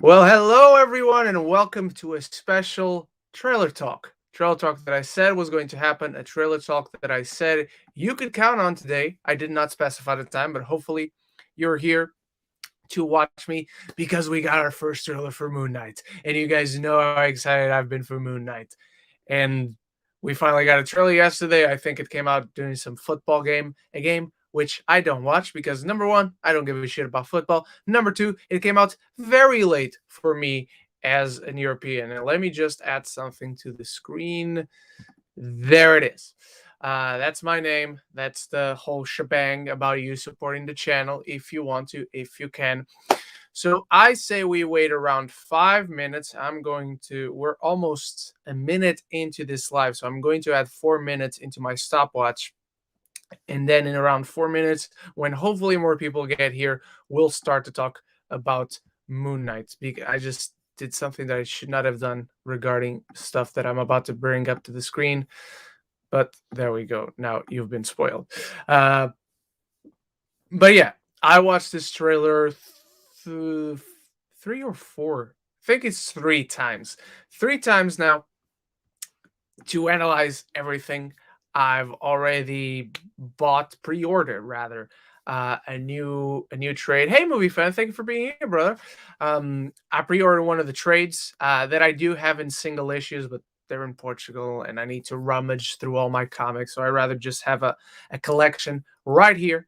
Well, hello everyone, and welcome to a special trailer talk. Trailer talk that I said was going to happen, a trailer talk that I said you could count on today. I did not specify the time, but hopefully you're here to watch me because we got our first trailer for Moon Knight. And you guys know how excited I've been for Moon Knight. And we finally got a trailer yesterday. I think it came out during some a game which I don't watch because number one, I don't give a shit about football. Number two, it came out very late for me as an European. And let me just add something to the screen. There it is. That's my name. That's the whole shebang about you supporting the channel if you want to, if you can. So I say we wait around 5 minutes. We're almost a minute into this live. So I'm going to add 4 minutes into my stopwatch. And then in around 4 minutes, when hopefully more people get here, we'll start to talk about Moon Knight. I just did something that I should not have done regarding stuff that I'm about to bring up to the screen. But there we go. Now you've been spoiled. But yeah, I watched this trailer three or four. I think it's 3 times. 3 times now to analyze everything. I've already pre-ordered rather, a new trade. Hey, movie fan, thank you for being here, brother. I pre-ordered one of the trades that I do have in single issues, but they're in Portugal, and I need to rummage through all my comics. So I'd rather just have a collection right here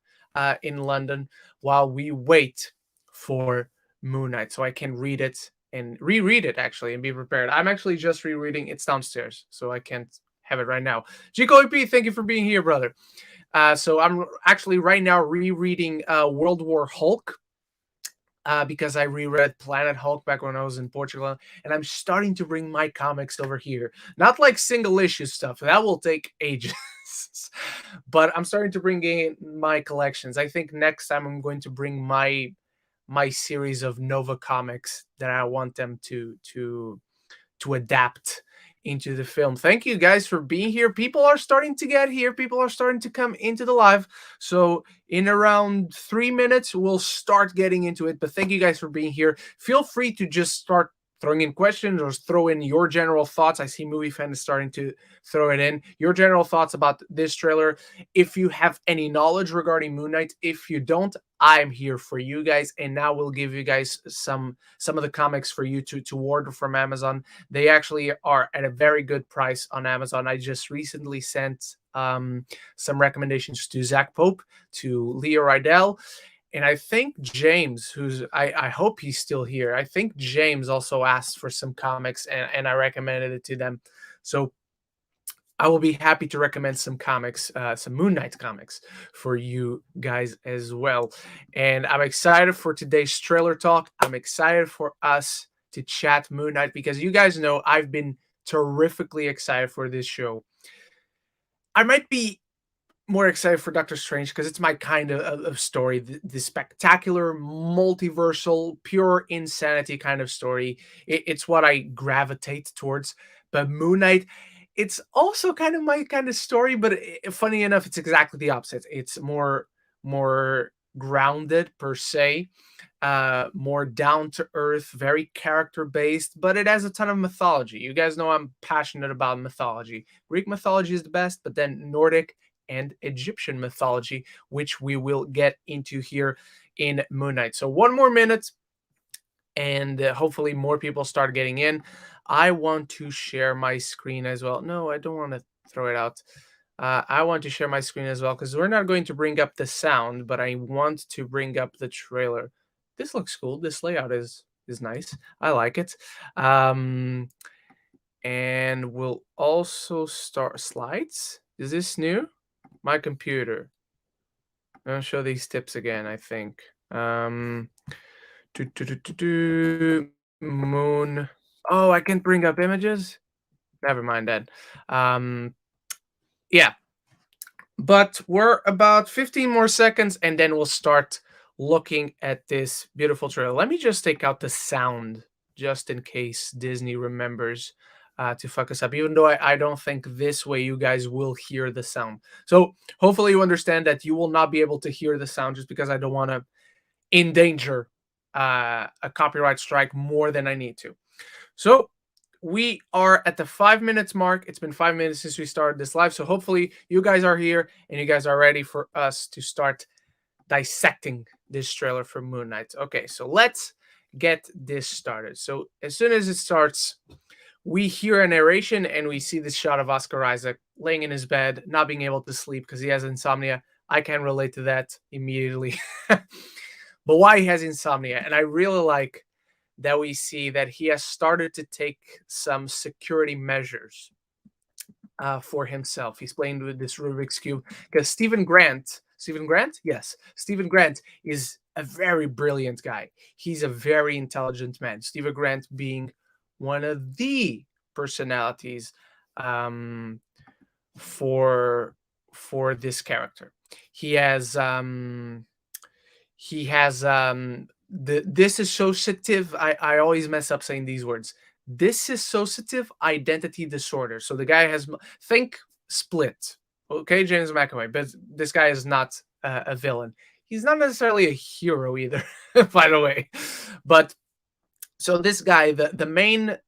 in London while we wait for Moon Knight, so I can read it and reread it actually and be prepared. I'm actually just rereading. It's downstairs, so I can't have it right now. Jico EP, thank you for being here, brother. So I'm actually right now rereading World War Hulk because I reread Planet Hulk back when I was in Portugal, and I'm starting to bring my comics over here. Not like single issue stuff, that will take ages. But I'm starting to bring in my collections. I think next time I'm going to bring my series of Nova comics that I want them to adapt into the film. Thank you guys for being here. People are starting to get here. People are starting to come into the live. So in around 3 minutes, we'll start getting into it. But thank you guys for being here. Feel free to just start throwing in questions or throw in your general thoughts. I see Movie Fan is starting to throw it in. Your general thoughts about this trailer. If you have any knowledge regarding Moon Knight, if you don't, I'm here for you guys. And now we'll give you guys some of the comics for you to order from Amazon. They actually are at a very good price on Amazon. I just recently sent some recommendations to Zach Pope, to Leo Rydell, and I think James, I hope he's still here. I think James also asked for some comics, and I recommended it to them. So I will be happy to recommend some comics, some Moon Knight comics for you guys as well. And I'm excited for today's trailer talk. I'm excited for us to chat Moon Knight because you guys know I've been terrifically excited for this show. I might be more excited for Doctor Strange because it's my kind of story, the spectacular, multiversal, pure insanity kind of story. It's what I gravitate towards. But Moon Knight, it's also kind of my kind of story, but funny enough, it's exactly the opposite. It's more grounded per se, more down to earth, very character based, but it has a ton of mythology. You guys know I'm passionate about mythology. Greek mythology is the best, but then Nordic and Egyptian mythology, which we will get into here in Moon Knight. So 1 more minute, and hopefully more people start getting in. I want to share my screen as well. No, I don't want to throw it out. I want to share my screen as well because we're not going to bring up the sound, but I want to bring up the trailer. This looks cool. This layout is nice. I like it. And we'll also start slides. Is this new? My computer. I'll show these tips again, I think. Moon. Oh, I can't bring up images? Never mind that. Yeah. But we're about 15 more seconds, and then we'll start looking at this beautiful trailer. Let me just take out the sound, just in case Disney remembers to fuck us up, even though I don't think this way you guys will hear the sound. So hopefully you understand that you will not be able to hear the sound just because I don't want to endanger a copyright strike more than I need to. So we are at the 5 minutes mark. It's been 5 minutes since we started this live. So hopefully you guys are here and you guys are ready for us to start dissecting this trailer for Moon Knight. Okay, so let's get this started. So as soon as it starts, we hear a narration and we see this shot of Oscar Isaac laying in his bed, not being able to sleep because he has insomnia. I can relate to that immediately. But why he has insomnia? And I really like that we see that he has started to take some security measures for himself. He's playing with this Rubik's Cube because Stephen Grant? Yes. Stephen Grant is a very brilliant guy. He's a very intelligent man. Stephen Grant being one of the personalities um, for this character. He has the dissociative. I always mess up saying these words. Dissociative identity disorder. So the guy has think Split. Okay, James McAvoy, but this guy is not a villain. He's not necessarily a hero either, by the way. But so this guy, the main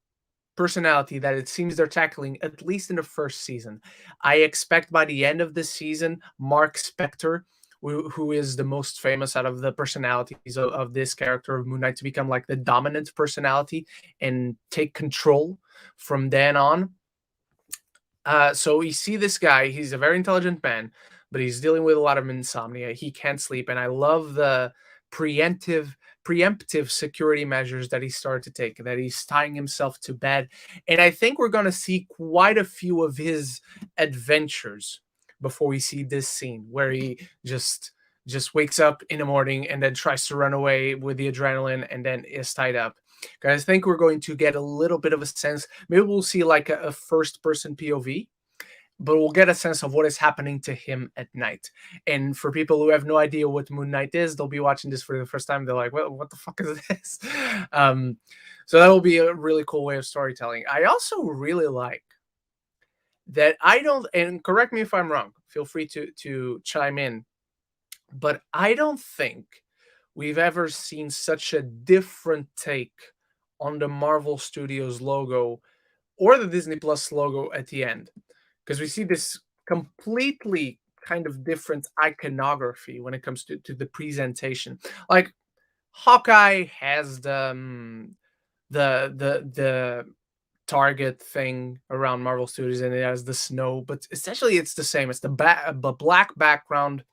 personality that it seems they're tackling, at least in the first season. I expect by the end of this season, Mark Spector, who is the most famous out of the personalities of this character of Moon Knight, to become like the dominant personality and take control from then on. So we see this guy. He's a very intelligent man, but he's dealing with a lot of insomnia. He can't sleep, and I love the preemptive security measures that he started to take, that he's tying himself to bed. And I think we're going to see quite a few of his adventures before we see this scene where he just wakes up in the morning and then tries to run away with the adrenaline and then is tied up. Because I think we're going to get a little bit of a sense. Maybe we'll see like a first person POV, but we'll get a sense of what is happening to him at night. And for people who have no idea what Moon Knight is, they'll be watching this for the first time. They're like, well, what the fuck is this? So that will be a really cool way of storytelling. I also really like that and correct me if I'm wrong, feel free to chime in, but I don't think we've ever seen such a different take on the Marvel Studios logo or the Disney Plus logo at the end, because we see this completely kind of different iconography when it comes to the presentation. Like Hawkeye has the Target thing around Marvel Studios, and it has the snow, but essentially it's the same. It's the black background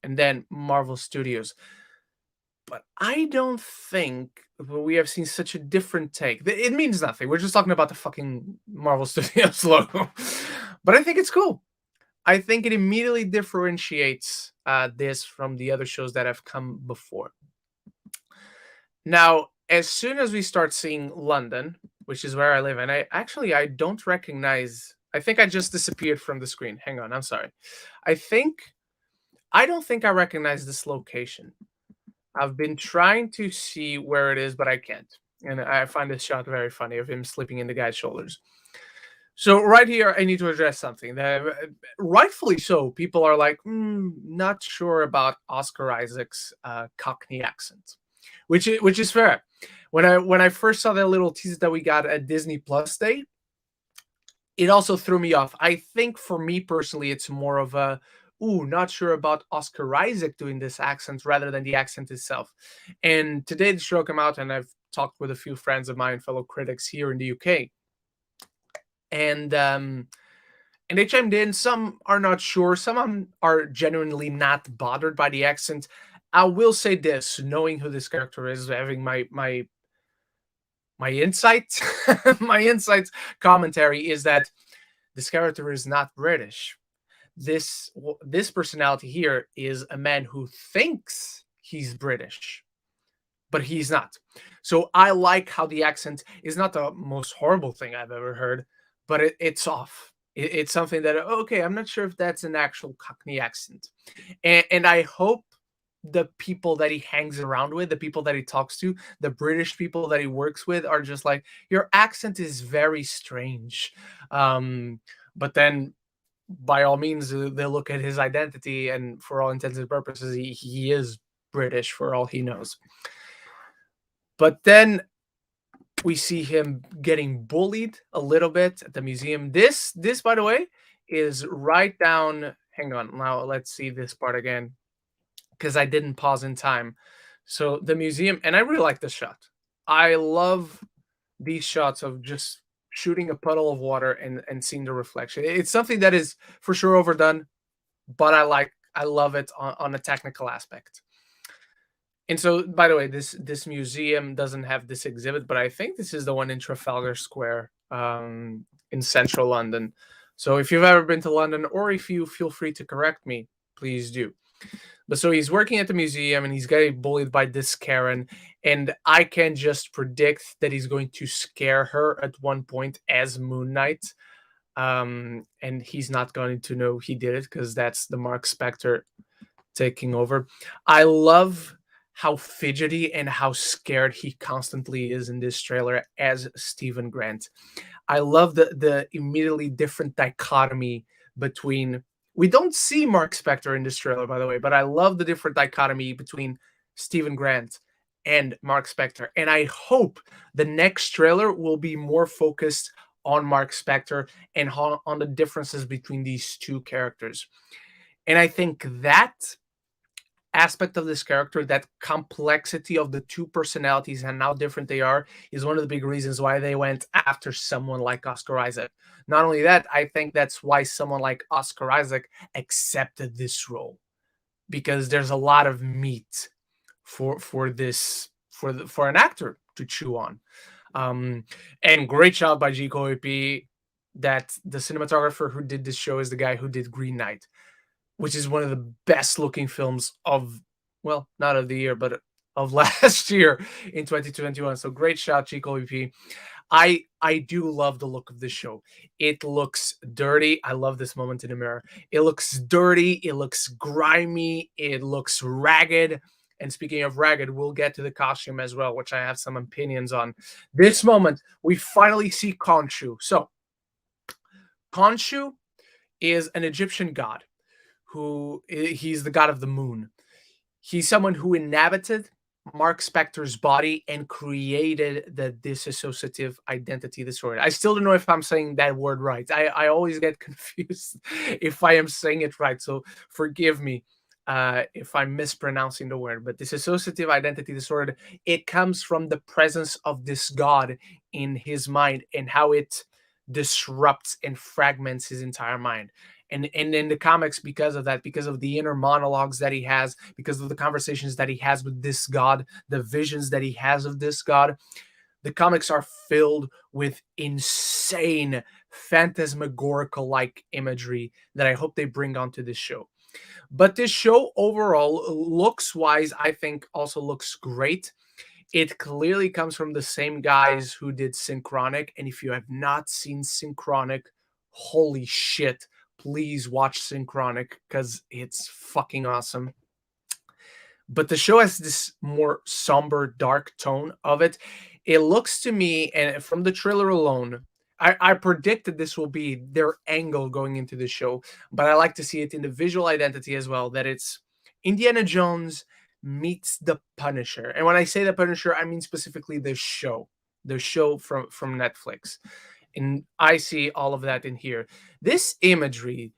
and then Marvel Studios. But I don't think we have seen such a different take. It means nothing. We're just talking about the fucking Marvel Studios logo. But I think it's cool. I think it immediately differentiates this from the other shows that have come before. Now, as soon as we start seeing London, which is where I live, and I don't recognize. I think I just disappeared from the screen. Hang on, I'm sorry. I don't think I recognize this location. I've been trying to see where it is, but I can't. And I find this shot very funny of him sleeping in the guy's shoulders. So right here, I need to address something that, rightfully so, people are like, not sure about Oscar Isaac's Cockney accent, which is fair. When I first saw that little teaser that we got at Disney Plus Day, it also threw me off. I think for me personally, it's more of a, not sure about Oscar Isaac doing this accent rather than the accent itself. And today the show came out, and I've talked with a few friends of mine, fellow critics here in the UK, and they chimed in. Some are not sure. Some are genuinely not bothered by the accent. I will say this: knowing who this character is, having my insight, my insights commentary is that this character is not British. This personality here is a man who thinks he's British, but he's not. So I like how the accent is not the most horrible thing I've ever heard, but it's off. It's something that, okay, I'm not sure if that's an actual Cockney accent. And I hope the people that he hangs around with, the people that he talks to, the British people that he works with are just like, your accent is very strange. But then by all means, they look at his identity, and for all intents and purposes, he is British for all he knows. But then we see him getting bullied a little bit at the museum. This by the way is right down. Hang on, now let's see this part again because I didn't pause in time. So the museum, and I really like this shot. I love these shots of just shooting a puddle of water and seeing the reflection. It's something that is for sure overdone, but I love it on a technical aspect. And so, by the way, this museum doesn't have this exhibit, but I think this is the one in Trafalgar Square, in central London. So if you've ever been to London, or if you feel free to correct me, please do. But so he's working at the museum and he's getting bullied by this Karen, and I can just predict that he's going to scare her at one point as Moon Knight. And he's not going to know he did it because that's the Mark Spector taking over. I love how fidgety and how scared he constantly is in this trailer as Stephen Grant. I love the immediately different dichotomy between, we don't see Mark Spector in this trailer, by the way, but I love the different dichotomy between Stephen Grant and Mark Spector. And I hope the next trailer will be more focused on Mark Spector and on the differences between these two characters. And I think that aspect of this character, that complexity of the two personalities and how different they are, is one of the big reasons why they went after someone like Oscar Isaac. Not only that, I think that's why someone like Oscar Isaac accepted this role, because there's a lot of meat for this for an actor to chew on. And great job by G. P. That the cinematographer who did this show is the guy who did Green Knight, which is one of the best looking films of, well, not of the year, but of last year in 2021. So great shot, Chico EP. I do love the look of this show. It looks dirty. I love this moment in the mirror. It looks dirty. It looks grimy. It looks ragged. And speaking of ragged, we'll get to the costume as well, which I have some opinions on. This moment, we finally see Khonshu. So Khonshu is an Egyptian god he's the god of the moon. He's someone who inhabited Mark Spector's body and created the dissociative identity disorder. I still don't know if I'm saying that word right. I always get confused if I am saying it right. So forgive me if I'm mispronouncing the word. But dissociative identity disorder, it comes from the presence of this god in his mind and how it disrupts and fragments his entire mind. And in the comics, because of that, because of the inner monologues that he has, because of the conversations that he has with this god, the visions that he has of this god, the comics are filled with insane phantasmagorical like imagery that I hope they bring onto this show. But this show overall, looks wise, I think also looks great. It clearly comes from the same guys who did Synchronic. And if you have not seen Synchronic, holy shit, please watch Synchronic because it's fucking awesome. But the show has this more somber, dark tone of it. It looks to me, and from the trailer alone, I predicted this will be their angle going into the show, but I like to see it in the visual identity as well, that it's Indiana Jones meets the Punisher. And when I say the Punisher, I mean specifically the show from Netflix. And I see all of that in here. This imagery,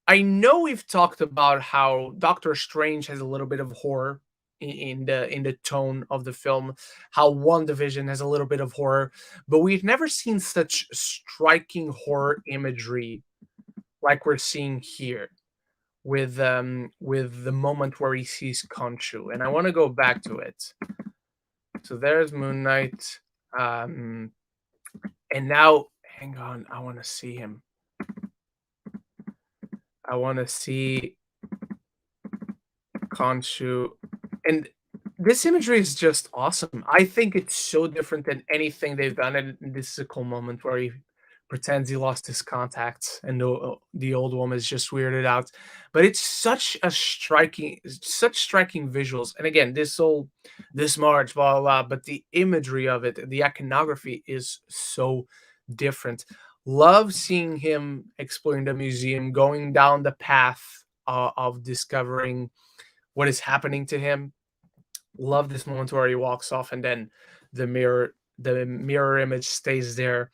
I know we've talked about how Doctor Strange has a little bit of horror in the tone of the film, how WandaVision has a little bit of horror, but we've never seen such striking horror imagery like we're seeing here with the moment where he sees Khonshu. And I want to go back to it. So there's Moon Knight. And now, hang on, I want to see him. I want to see Khonshu. And this imagery is just awesome. I think it's so different than anything they've done. And this is a cool moment where he pretends he lost his contacts and the old woman is just weirded out. But it's such striking visuals. And again, this march, blah, blah, blah, but the imagery of it, the iconography is so different. Love seeing him exploring the museum, going down the path of discovering what is happening to him. Love this moment where he walks off and then the mirror image stays there.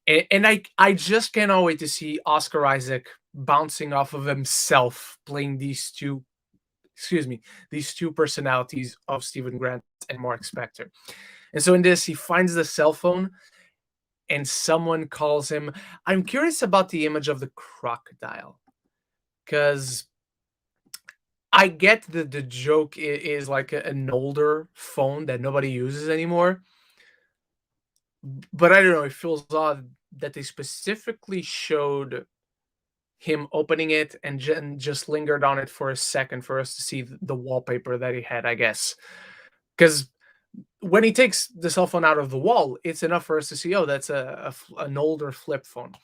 And I just cannot wait to see Oscar Isaac bouncing off of himself playing excuse me, these two personalities of Stephen Grant and Mark Spector. And so in this, he finds the cell phone and someone calls him. I'm curious about the image of the crocodile because I get that the joke is like an older phone that nobody uses anymore, but I don't know. It feels odd that they specifically showed him opening it and just lingered on it for a second for us to see the wallpaper that he had, I guess. Because when he takes the cell phone out of the wall, it's enough for us to see, oh, that's an older flip phone.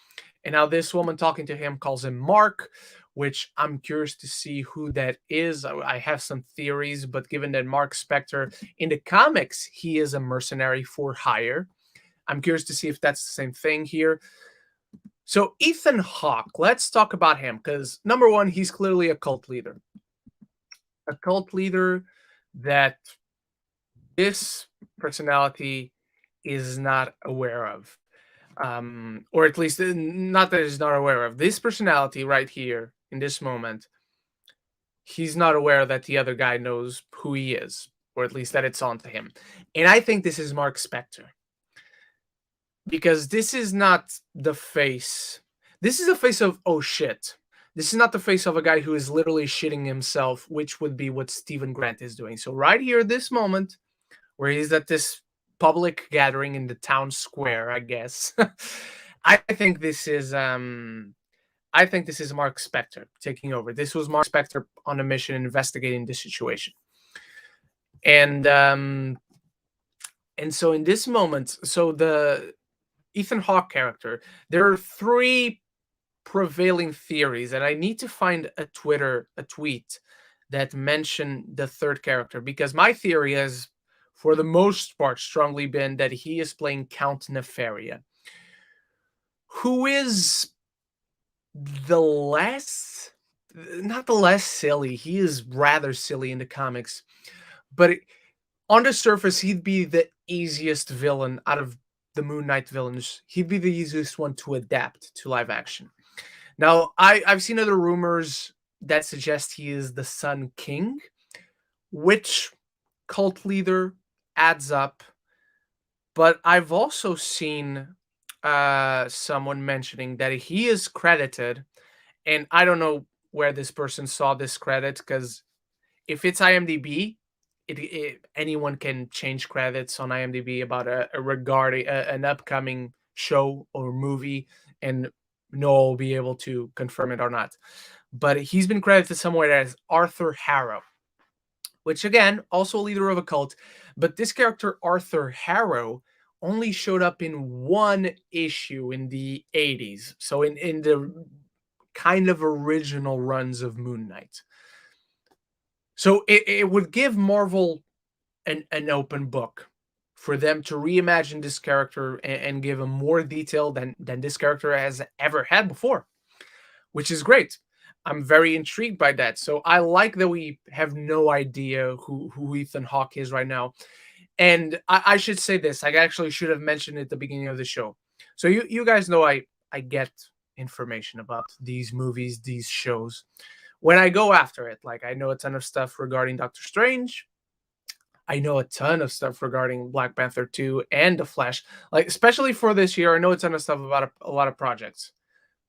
And now this woman talking to him calls him Mark, which I'm curious to see who that is. I have some theories, but given that Mark Spector in the comics, he is a mercenary for hire. I'm curious to see if that's the same thing here. So Ethan Hawke, let's talk about him because number one, he's clearly a cult leader that this personality is not aware of, or at least not that he's not aware of this personality right here in this moment. He's not aware that the other guy knows who he is, or at least that it's on to him. And I think this is Mark Spector because this is not the face. This is the face of, oh shit. This is not the face of a guy who is literally shitting himself, which would be what Stephen Grant is doing. So right here, this moment, where he's at this public gathering in the town square, I guess. I think this is Mark Spector taking over. This was Mark Spector on a mission investigating the situation. And so in this moment, so the Ethan Hawke character, there are three prevailing theories, and I need to find a tweet that mention the third character because my theory has, for the most part, strongly been that he is playing Count Nefaria, who is the less, not the less silly. He is rather silly in the comics, but on the surface, he'd be the easiest villain out of the Moon Knight villains. He'd be the easiest one to adapt to live action. Now, I've seen other rumors that suggest he is the Sun King, which cult leader adds up. But I've also seen someone mentioning that he is credited, and I don't know where this person saw this credit because if it's IMDb, anyone can change credits on IMDb about regarding an upcoming show or movie, and Noel will be able to confirm it or not. But he's been credited somewhere as Arthur Harrow, which again, also a leader of a cult. But this character, Arthur Harrow, only showed up in one issue in the 80s. So in the kind of original runs of Moon Knight. So it would give Marvel an open book for them to reimagine this character and give him more detail than this character has ever had before, which is great. I'm very intrigued by that. So I like that we have no idea who Ethan Hawke is right now. And I should say this. I actually should have mentioned it at the beginning of the show. So you guys know I get information about these movies, these shows. When I go after it, like I know a ton of stuff regarding Doctor Strange. I know a ton of stuff regarding Black Panther 2 and The Flash. Like, especially for this year, I know a ton of stuff about a lot of projects.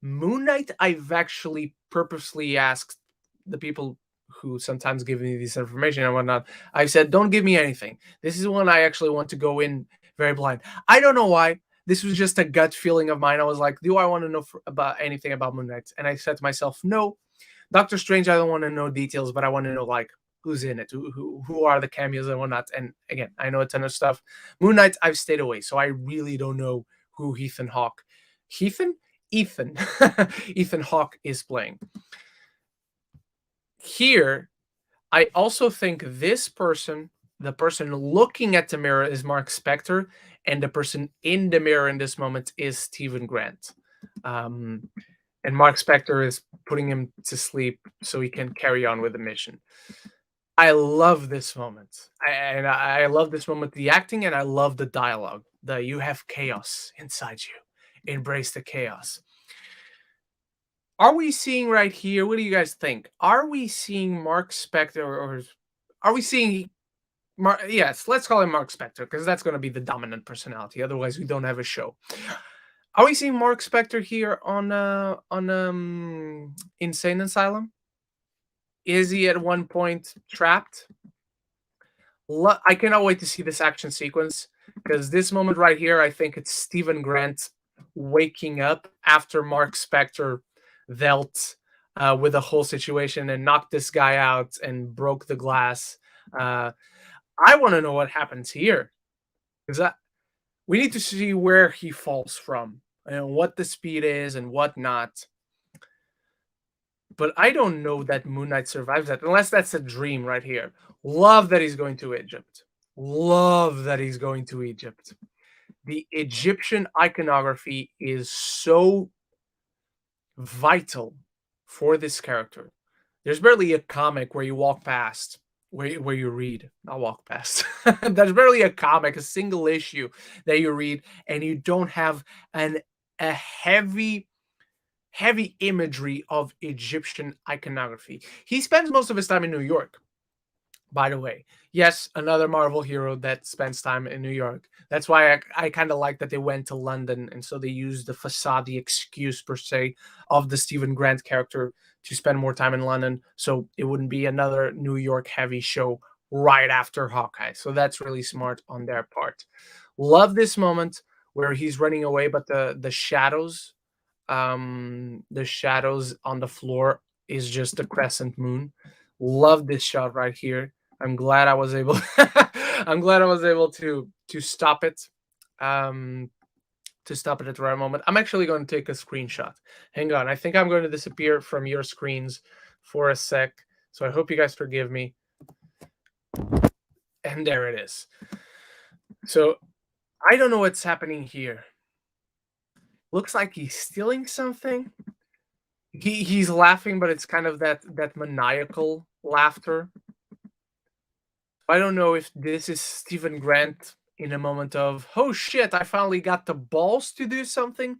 Moon Knight, I've actually purposely asked the people who sometimes give me this information and whatnot. I've said, don't give me anything. This is one I actually want to go in very blind. I don't know why. This was just a gut feeling of mine. I was like, do I want to know about anything about Moon Knight? And I said to myself, no. Doctor Strange, I don't want to know details, but I want to know, like, who's in it, who are the cameos and whatnot. And again, I know a ton of stuff. Moon Knight, I've stayed away, so I really don't know who Ethan Hawke is playing. Here, I also think this person, the person looking at the mirror, is Mark Spector, and the person in the mirror in this moment is Stephen Grant. And Mark Spector is putting him to sleep so he can carry on with the mission. I love this moment. I love this moment, the acting, and I love the dialogue. The "You have chaos inside you. Embrace the chaos." Are we seeing right here, what do you guys think? Are we seeing Mark Spector, or are we seeing yes, let's call him Mark Spector because that's gonna be the dominant personality, otherwise we don't have a show. Are we seeing Mark Spector here on Insane Asylum? Is he at one point trapped? I cannot wait to see this action sequence because this moment right here, I think it's Stephen Grant waking up after Mark Spector dealt with the whole situation and knocked this guy out and broke the glass. Uh, I want to know what happens here because we need to see where he falls from and what the speed is and whatnot. But I don't know that Moon Knight survives that unless that's a dream right here. Love that he's going to Egypt. Love that he's going to Egypt. The Egyptian iconography is so vital for this character. There's barely a comic where you walk past, where you read, not walk past. There's barely a comic, a single issue that you read, and you don't have an a heavy imagery of Egyptian iconography. He spends most of his time in New York, by the way. Yes, another Marvel hero that spends time in New York. That's why I kind of like that they went to London, and so they used the facade, the excuse per se, of the Stephen Grant character to spend more time in London, so it wouldn't be another New York heavy show right after Hawkeye. So that's really smart on their part. Love this moment where he's running away, but the shadows on the floor is just a crescent moon. Love this shot right here. I'm glad I was able I'm glad I was able to stop it. Um to stop it at the right moment. I'm actually going to take a screenshot. Hang on. I think I'm going to disappear from your screens for a sec. So I hope you guys forgive me. And there it is. So I don't know what's happening here. Looks like he's stealing something. He's laughing, but it's kind of that maniacal laughter. I don't know if this is Stephen Grant in a moment of, oh shit, I finally got the balls to do something,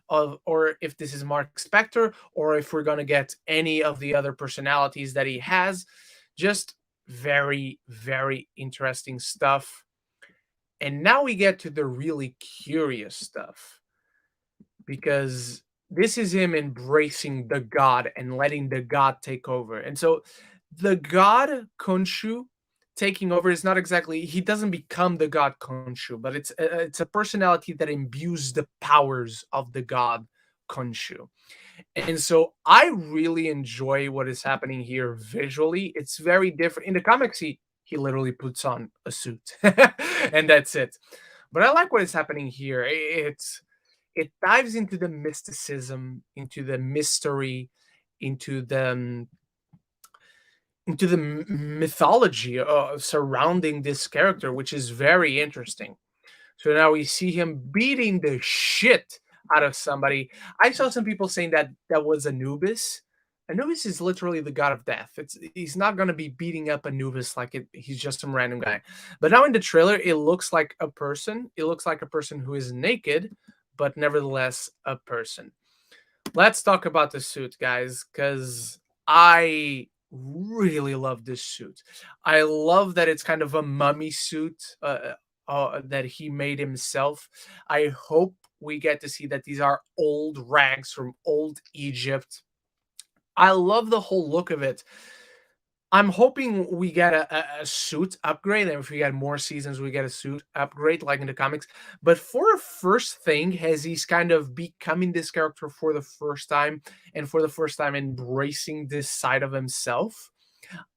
or if this is Mark Spector, or if we're gonna get any of the other personalities that he has. Just very, very interesting stuff. And now we get to the really curious stuff because this is him embracing the god and letting the god take over. And so the god Khonshu taking over is not exactly, he doesn't become the god Khonshu, but it's a personality that imbues the powers of the god Khonshu. And so I really enjoy what is happening here visually. It's very different. In the comics, he literally puts on a suit and that's it. But I like what is happening here. It dives into the mysticism, into the mystery, into the mythology surrounding this character, which is very interesting. So now we see him beating the shit out of somebody. I saw some people saying that that was Anubis. Anubis is literally the god of death. He's not going to be beating up Anubis like he's just some random guy. But now in the trailer, it looks like a person. It looks like a person who is naked, but nevertheless a person. Let's talk about the suit, guys, because I really love this suit. I love that it's kind of a mummy suit that he made himself. I hope we get to see that these are old rags from old Egypt. I love the whole look of it. I'm hoping we get a suit upgrade, and if we get more seasons, we get a suit upgrade like in the comics. But for a first thing, as he's kind of becoming this character for the first time, and for the first time embracing this side of himself,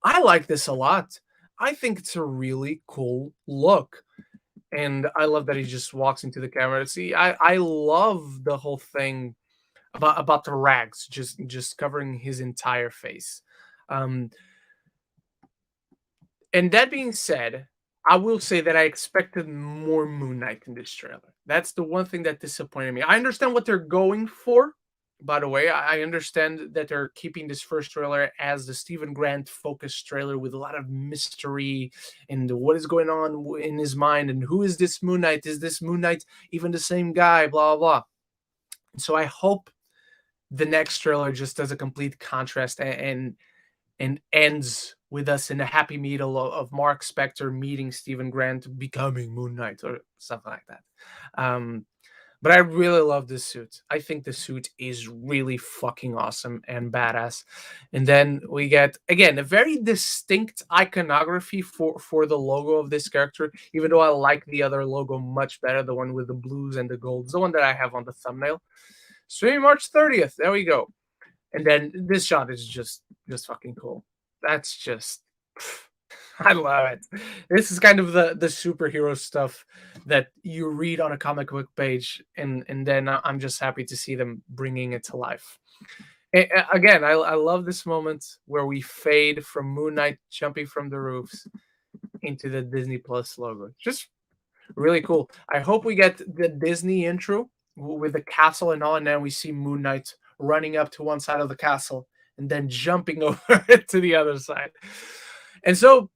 I like this a lot. I think it's a really cool look. And I love that he just walks into the camera. See, I love the whole thing about the rags just covering his entire face. Um, And that being said, I will say that I expected more Moon Knight in this trailer. That's the one thing that disappointed me. I understand what they're going for. by the way. I understand that they're keeping this first trailer as the Stephen Grant focused trailer with a lot of mystery and what is going on in his mind and who is this Moon Knight? Is this Moon Knight even the same guy? Blah, blah, blah. So I hope the next trailer just does a complete contrast and ends with us in a happy middle of Mark Spector meeting Stephen Grant, becoming Moon Knight or something like that. Um, but I really love this suit. I think the suit is really fucking awesome and badass. And then we get again a very distinct iconography for the logo of this character. Even though I like the other logo much better, the one with the blues and the golds, the one that I have on the thumbnail. Streaming March 30th. There we go. And then this shot is just fucking cool. That's just I love it. This is kind of the superhero stuff that you read on a comic book page, and then I'm just happy to see them bringing it to life. Again, I love this moment where we fade from Moon Knight jumping from the roofs into the Disney Plus logo. Just really cool. I hope we get the Disney intro with the castle and all, and then we see Moon Knight running up to one side of the castle and then jumping over to the other side. And so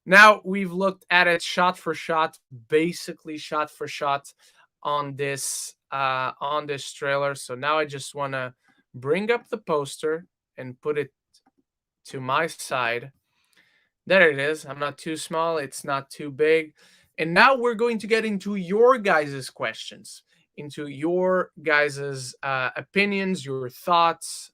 now we've looked at it shot for shot, basically shot for shot on this trailer. So now I just want to bring up the poster and put it to my side. There it is. I'm not too small. It's not too big. And now we're going to get into your guys' questions, into your guys' opinions, your thoughts,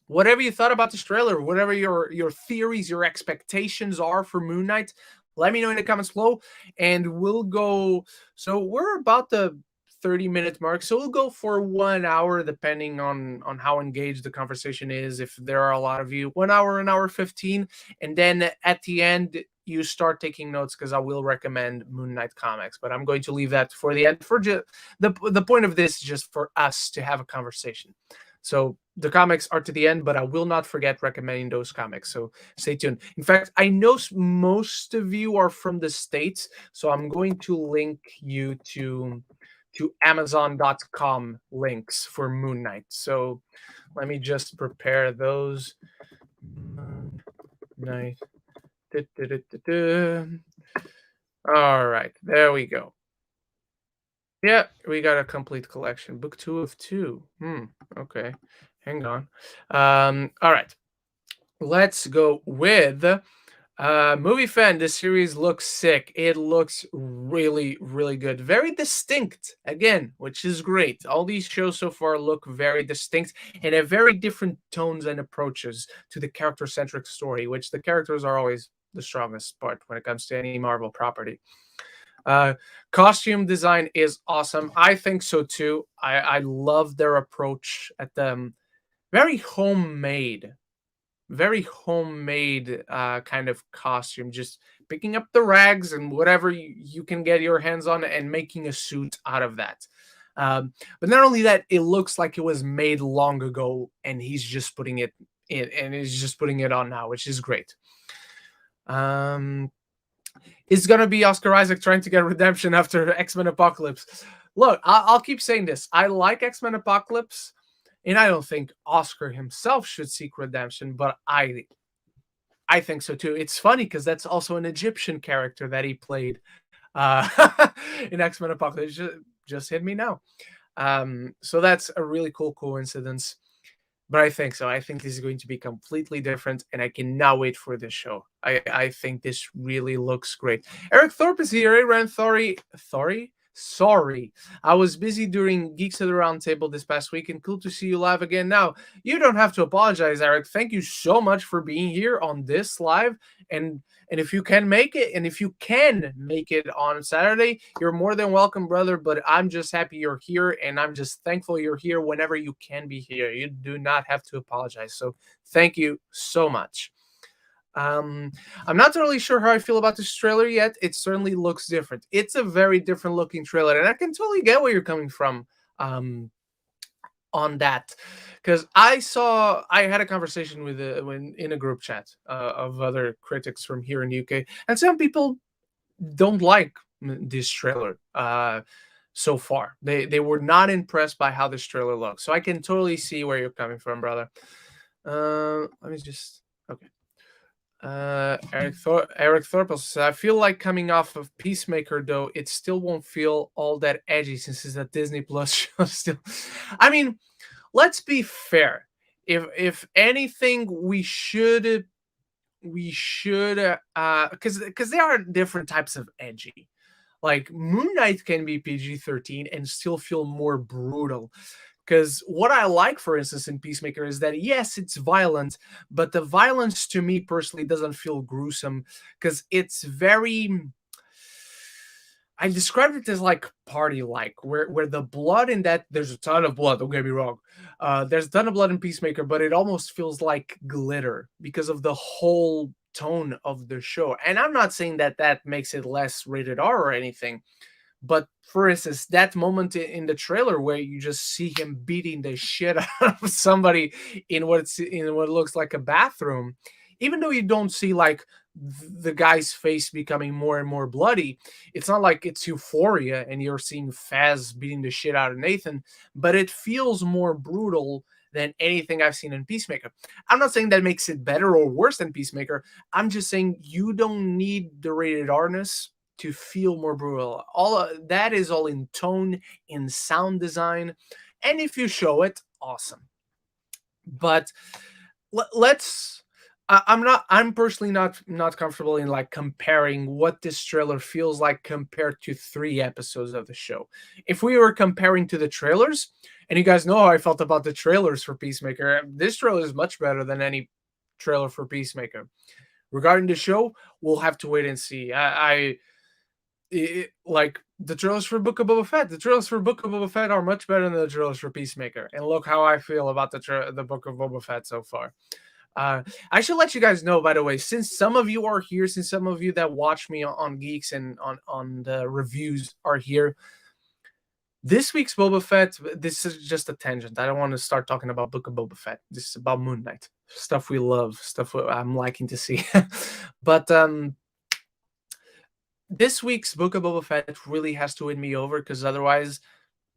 whatever you thought about this trailer, whatever your theories, your expectations are for Moon Knight. Let me know in the comments below, and we'll go. So we're about the 30-minute mark, so we'll go for 1 hour, depending on how engaged the conversation is. If there are a lot of you, 1 hour, an hour 15, and then at the end you start taking notes because I will recommend Moon Knight comics, but I'm going to leave that for the end. For the point of this is just for us to have a conversation. So the comics are to the end, but I will not forget recommending those comics. So stay tuned. In fact, I know most of you are from the States, so I'm going to link you to Amazon.com links for Moon Knight. So let me just prepare those. Night. All right, there we go. Yeah, we got a complete collection. Book 2 of 2. Okay. Hang on. All right. Let's go with Movie Fan. This series looks sick. It looks really, really good. Very distinct, again, which is great. All these shows so far look very distinct and have very different tones and approaches to the character-centric story, which the characters are always the strongest part when it comes to any Marvel property. Costume design is awesome. I think so too. I love their approach at them. Very homemade kind of costume, just picking up the rags and whatever you can get your hands on and making a suit out of that. But not only that, it looks like it was made long ago and he's just putting it in and he's just putting it on now, which is great. It's gonna be Oscar Isaac trying to get redemption after X-Men Apocalypse. Look, I'll keep saying this. I like X-Men Apocalypse, and I don't think Oscar himself should seek redemption, but I think so too. It's funny because that's also an Egyptian character that he played in X-Men Apocalypse. Just hit me now. So that's a really cool coincidence. But I think so. I think this is going to be completely different, and I cannot wait for this show. I think this really looks great. Eric Thorpe is here. Hey, Ran Thori? Sorry. I was busy during Geeks of the Round Table this past week, and cool to see you live again now. You don't have to apologize, Eric. Thank you so much for being here on this live. And if you can make it, on Saturday, you're more than welcome, brother. But I'm just happy you're here, and I'm just thankful you're here whenever you can be here. You do not have to apologize. So thank you so much. I'm not totally sure how I feel about this trailer yet. It certainly looks different. It's a very different looking trailer, and I can totally get where you're coming from on that, because I had a conversation with in a group chat of other critics from here in the UK, and some people don't like this trailer. so far. They were not impressed by how this trailer looks. So I can totally see where you're coming from, brother. Let me just okay. Eric Thorpe says, I feel like coming off of Peacemaker, though, it still won't feel all that edgy since it's a Disney Plus show. Still, I mean, let's be fair. If anything, we should because there are different types of edgy. Like Moon Knight can be PG-13 and still feel more brutal. Because what I like, for instance, in Peacemaker is that yes, it's violent, but the violence to me personally doesn't feel gruesome because it's very. I described it as like party like, where the blood in that there's a ton of blood. Don't get me wrong, there's a ton of blood in Peacemaker, but it almost feels like glitter because of the whole tone of the show. And I'm not saying that that makes it less rated R or anything, but for instance, that moment in the trailer where you just see him beating the shit out of somebody in what looks like a bathroom, even though you don't see like the guy's face becoming more and more bloody, it's not like it's Euphoria and you're seeing Faz beating the shit out of Nathan, but it feels more brutal than anything I've seen in Peacemaker. I'm not saying that makes it better or worse than Peacemaker. I'm just saying you don't need the rated R-ness to feel more brutal. All that is all in tone, in sound design, and if you show it, awesome. But let's. I'm personally not comfortable in like comparing what this trailer feels like compared to 3 episodes of the show. If we were comparing to the trailers, and you guys know how I felt about the trailers for Peacemaker, this trailer is much better than any trailer for Peacemaker. Regarding the show, we'll have to wait and see. Like the trailers for Book of Boba Fett. The trailers for Book of Boba Fett are much better than the trailers for Peacemaker. And look how I feel about the Book of Boba Fett so far. I should let you guys know, by the way, since some of you are here, since some of you that watch me on Geeks and on the reviews are here, this week's Boba Fett, this is just a tangent. I don't want to start talking about Book of Boba Fett. This is about Moon Knight. Stuff we love, stuff I'm liking to see. But this week's Book of Boba Fett really has to win me over because otherwise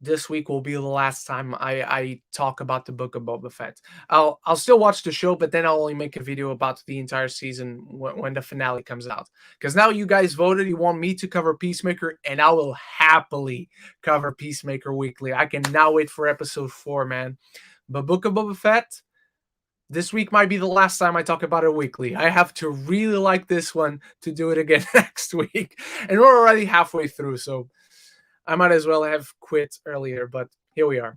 this week will be the last time I talk about the Book of Boba Fett. I'll still watch the show, but then I'll only make a video about the entire season when the finale comes out. Because now you guys voted, you want me to cover Peacemaker, and I will happily cover Peacemaker weekly. I can now wait for episode 4, man. But Book of Boba Fett, this week might be the last time I talk about it weekly. I have to really like this one to do it again next week. And we're already halfway through, so I might as well have quit earlier, but here we are.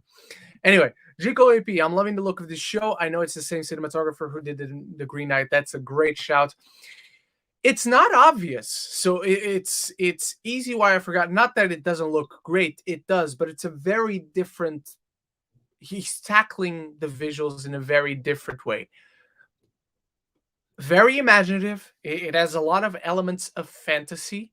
Anyway, Jico AP, I'm loving the look of this show. I know it's the same cinematographer who did the Green Knight. That's a great shout. It's not obvious, so it's easy why I forgot. Not that it doesn't look great, it does, but it's a very different. He's tackling the visuals in a very different way. Very imaginative. It has a lot of elements of fantasy,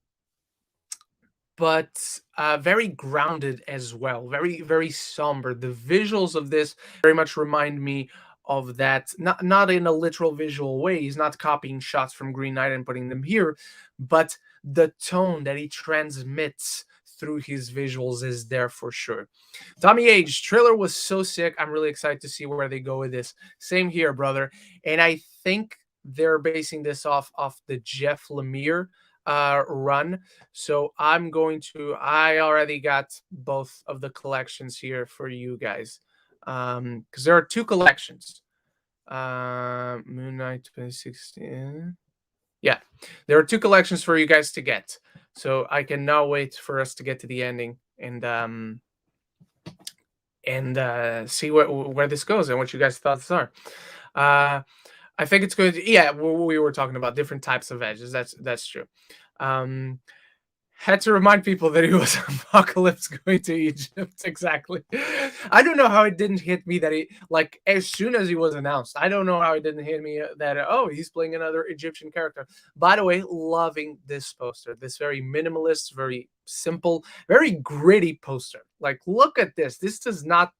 but very grounded as well. Very, very somber. The visuals of this very much remind me of that. Not in a literal visual way. He's not copying shots from Green Knight and putting them here, but the tone that he transmits through his visuals is there for sure. Tommy Age, trailer was so sick. I'm really excited to see where they go with this. Same here, brother. And I think they're basing this off the Jeff Lemire run. So I already got both of the collections here for you guys. Because there are 2 collections. Moon Knight 2016. Yeah, there are 2 collections for you guys to get. So I can now wait for us to get to the ending and see where this goes and what you guys' thoughts are. I think it's going to, yeah, we were talking about different types of edges. That's true. Had to remind people that he was Apocalypse going to Egypt. Exactly. I don't know how it didn't hit me that he, like, as soon as he was announced, I don't know how it didn't hit me that, oh, he's playing another Egyptian character. By the way, loving this poster. This very minimalist, very simple, very gritty poster. Like, look at this. This does not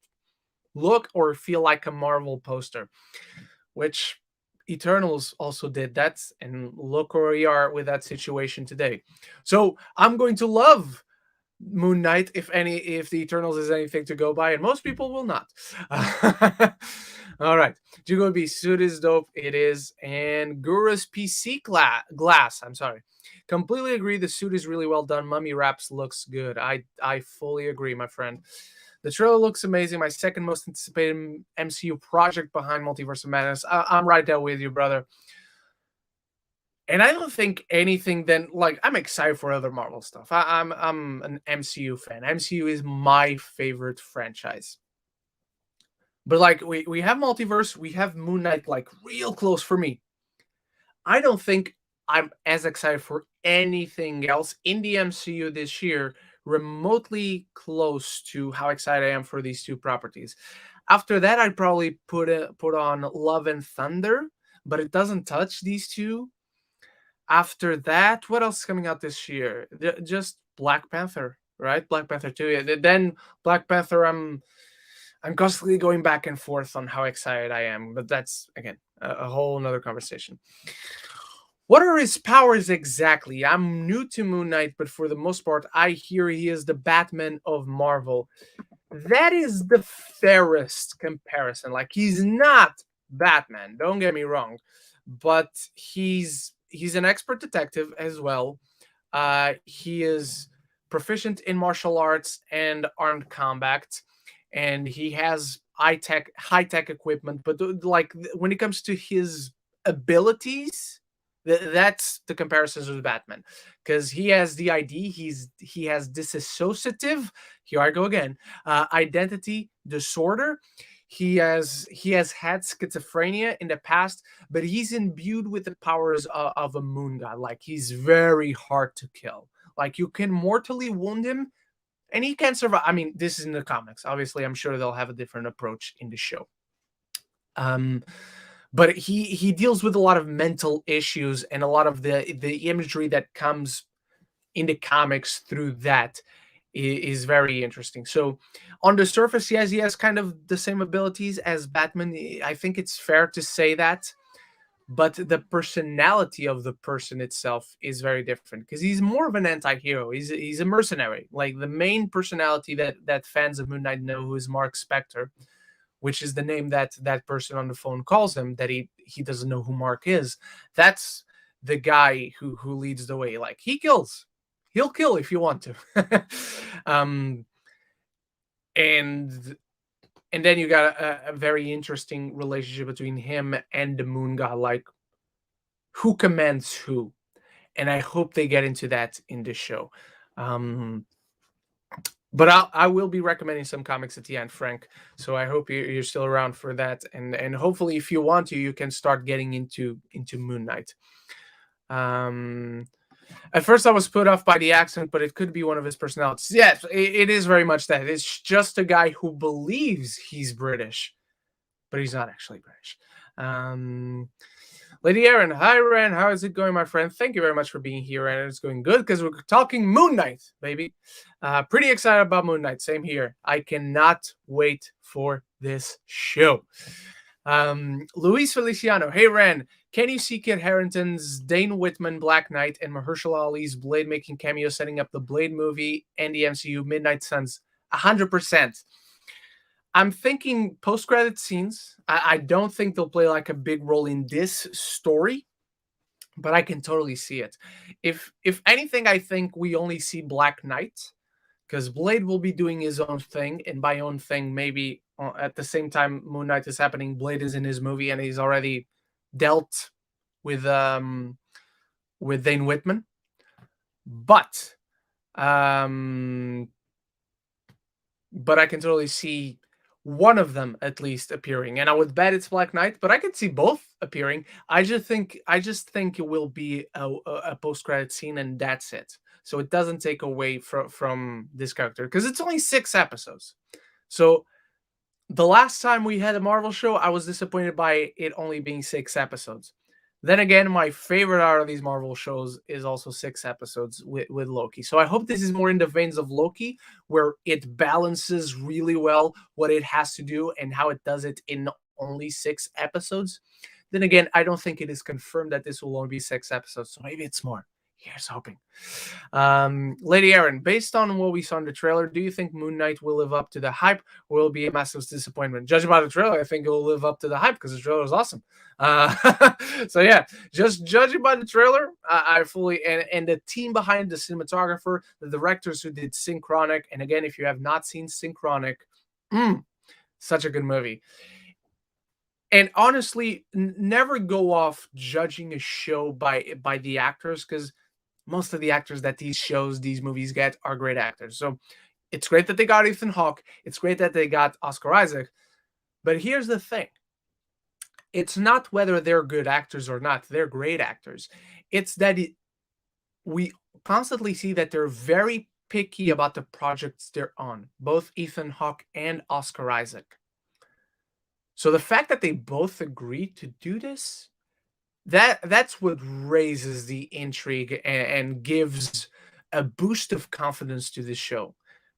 look or feel like a Marvel poster, which Eternals also did that, and look where we are with that situation today. So I'm going to love Moon Knight, if the Eternals is anything to go by, and most people will not. All right, Jugo B suit is dope. It is, and Guru's PC glass. I'm sorry. Completely agree. The suit is really well done. Mummy Wraps looks good. I fully agree, my friend. The trailer looks amazing. My second most anticipated MCU project behind Multiverse of Madness. I'm right there with you, brother. And I don't think anything then like I'm excited for other Marvel stuff. I'm an MCU fan. MCU is my favorite franchise. But like we have multiverse, we have Moon Knight like real close for me. I don't think I'm as excited for anything else in the MCU this year, remotely close to how excited I am for these two properties. After that, I'd probably put on Love and Thunder, but it doesn't touch these two. After that, what else is coming out this year? Just Black Panther, right? Black Panther 2. Yeah, then Black Panther, I'm constantly going back and forth on how excited I am, but that's again a whole another conversation. What are his powers exactly? I'm new to Moon Knight, but for the most part, I hear he is the Batman of Marvel. That is the fairest comparison. Like he's not Batman, don't get me wrong, but he's an expert detective as well. He is proficient in martial arts and armed combat, and he has high tech equipment. But like when it comes to his abilities, that's the comparisons with Batman, because he has the ID. He has dissociative. Here I go again. Identity disorder. He has had schizophrenia in the past, but he's imbued with the powers of a moon god. Like he's very hard to kill. Like you can mortally wound him, and he can survive. I mean, this is in the comics. Obviously, I'm sure they'll have a different approach in the show. Um, but he deals with a lot of mental issues and a lot of the imagery that comes in the comics through that is very interesting. So on the surface, yes, he has kind of the same abilities as Batman. I think it's fair to say that, but the personality of the person itself is very different because he's more of an anti-hero. He's a mercenary. Like the main personality that fans of Moon Knight know, who is Mark Spector, which is the name that that person on the phone calls him, that he doesn't know who Mark is. That's the guy who leads the way. Like he kills, he'll kill if you want to. um, and and then you got a very interesting relationship between him and the Moon God. Like who commands who, and I hope they get into that in this show. Um, but I will be recommending some comics at the end, Frank. So I hope you're still around for that, and hopefully, if you want to, you can start getting into Moon Knight. Um, at first, I was put off by the accent, but it could be one of his personalities. Yes, it is very much that. It's just a guy who believes he's British, but he's not actually British. Lady Aaron, hi Ren, how is it going, my friend? Thank you very much for being here, and it's going good because we're talking Moon Knight, baby. Pretty excited about Moon Knight. Same here. I cannot wait for this show. Luis Feliciano, hey Ren, can you see Kit Harington's Dane Whitman Black Knight and Mahershala Ali's Blade making cameo, setting up the Blade movie and the MCU Midnight Suns? 100%. I'm thinking post-credit scenes. I don't think they'll play like a big role in this story, but I can totally see it. If anything, I think we only see Black Knight because Blade will be doing his own thing, and by own thing, maybe at the same time Moon Knight is happening, Blade is in his movie, and he's already dealt with Dane Whitman. But I can totally see one of them at least appearing, and I would bet it's Black Knight, but I could see both appearing. I just think it will be a post credit scene, and that's it. So it doesn't take away from this character because it's only 6 episodes. So the last time we had a Marvel show, I was disappointed by it only being 6 episodes. Then again, my favorite out of these Marvel shows is also 6 episodes with Loki. So I hope this is more in the veins of Loki, where it balances really well what it has to do and how it does it in only 6 episodes. Then again, I don't think it is confirmed that this will only be 6 episodes, so maybe it's more. Here's hoping. Lady Aaron, based on what we saw in the trailer, do you think Moon Knight will live up to the hype or will it be a massive disappointment? Judging by the trailer, I think it will live up to the hype because the trailer is awesome. So yeah, just judging by the trailer, I fully and the team behind the cinematographer, the directors who did Synchronic, and again, if you have not seen Synchronic, such a good movie. And honestly, never go off judging a show by the actors because most of the actors that these shows, these movies get are great actors. So it's great that they got Ethan Hawke. It's great that they got Oscar Isaac. But here's the thing. It's not whether they're good actors or not. They're great actors. It's that we constantly see that they're very picky about the projects they're on, both Ethan Hawke and Oscar Isaac. So the fact that they both agreed to do this, that's what raises the intrigue and gives a boost of confidence to the show.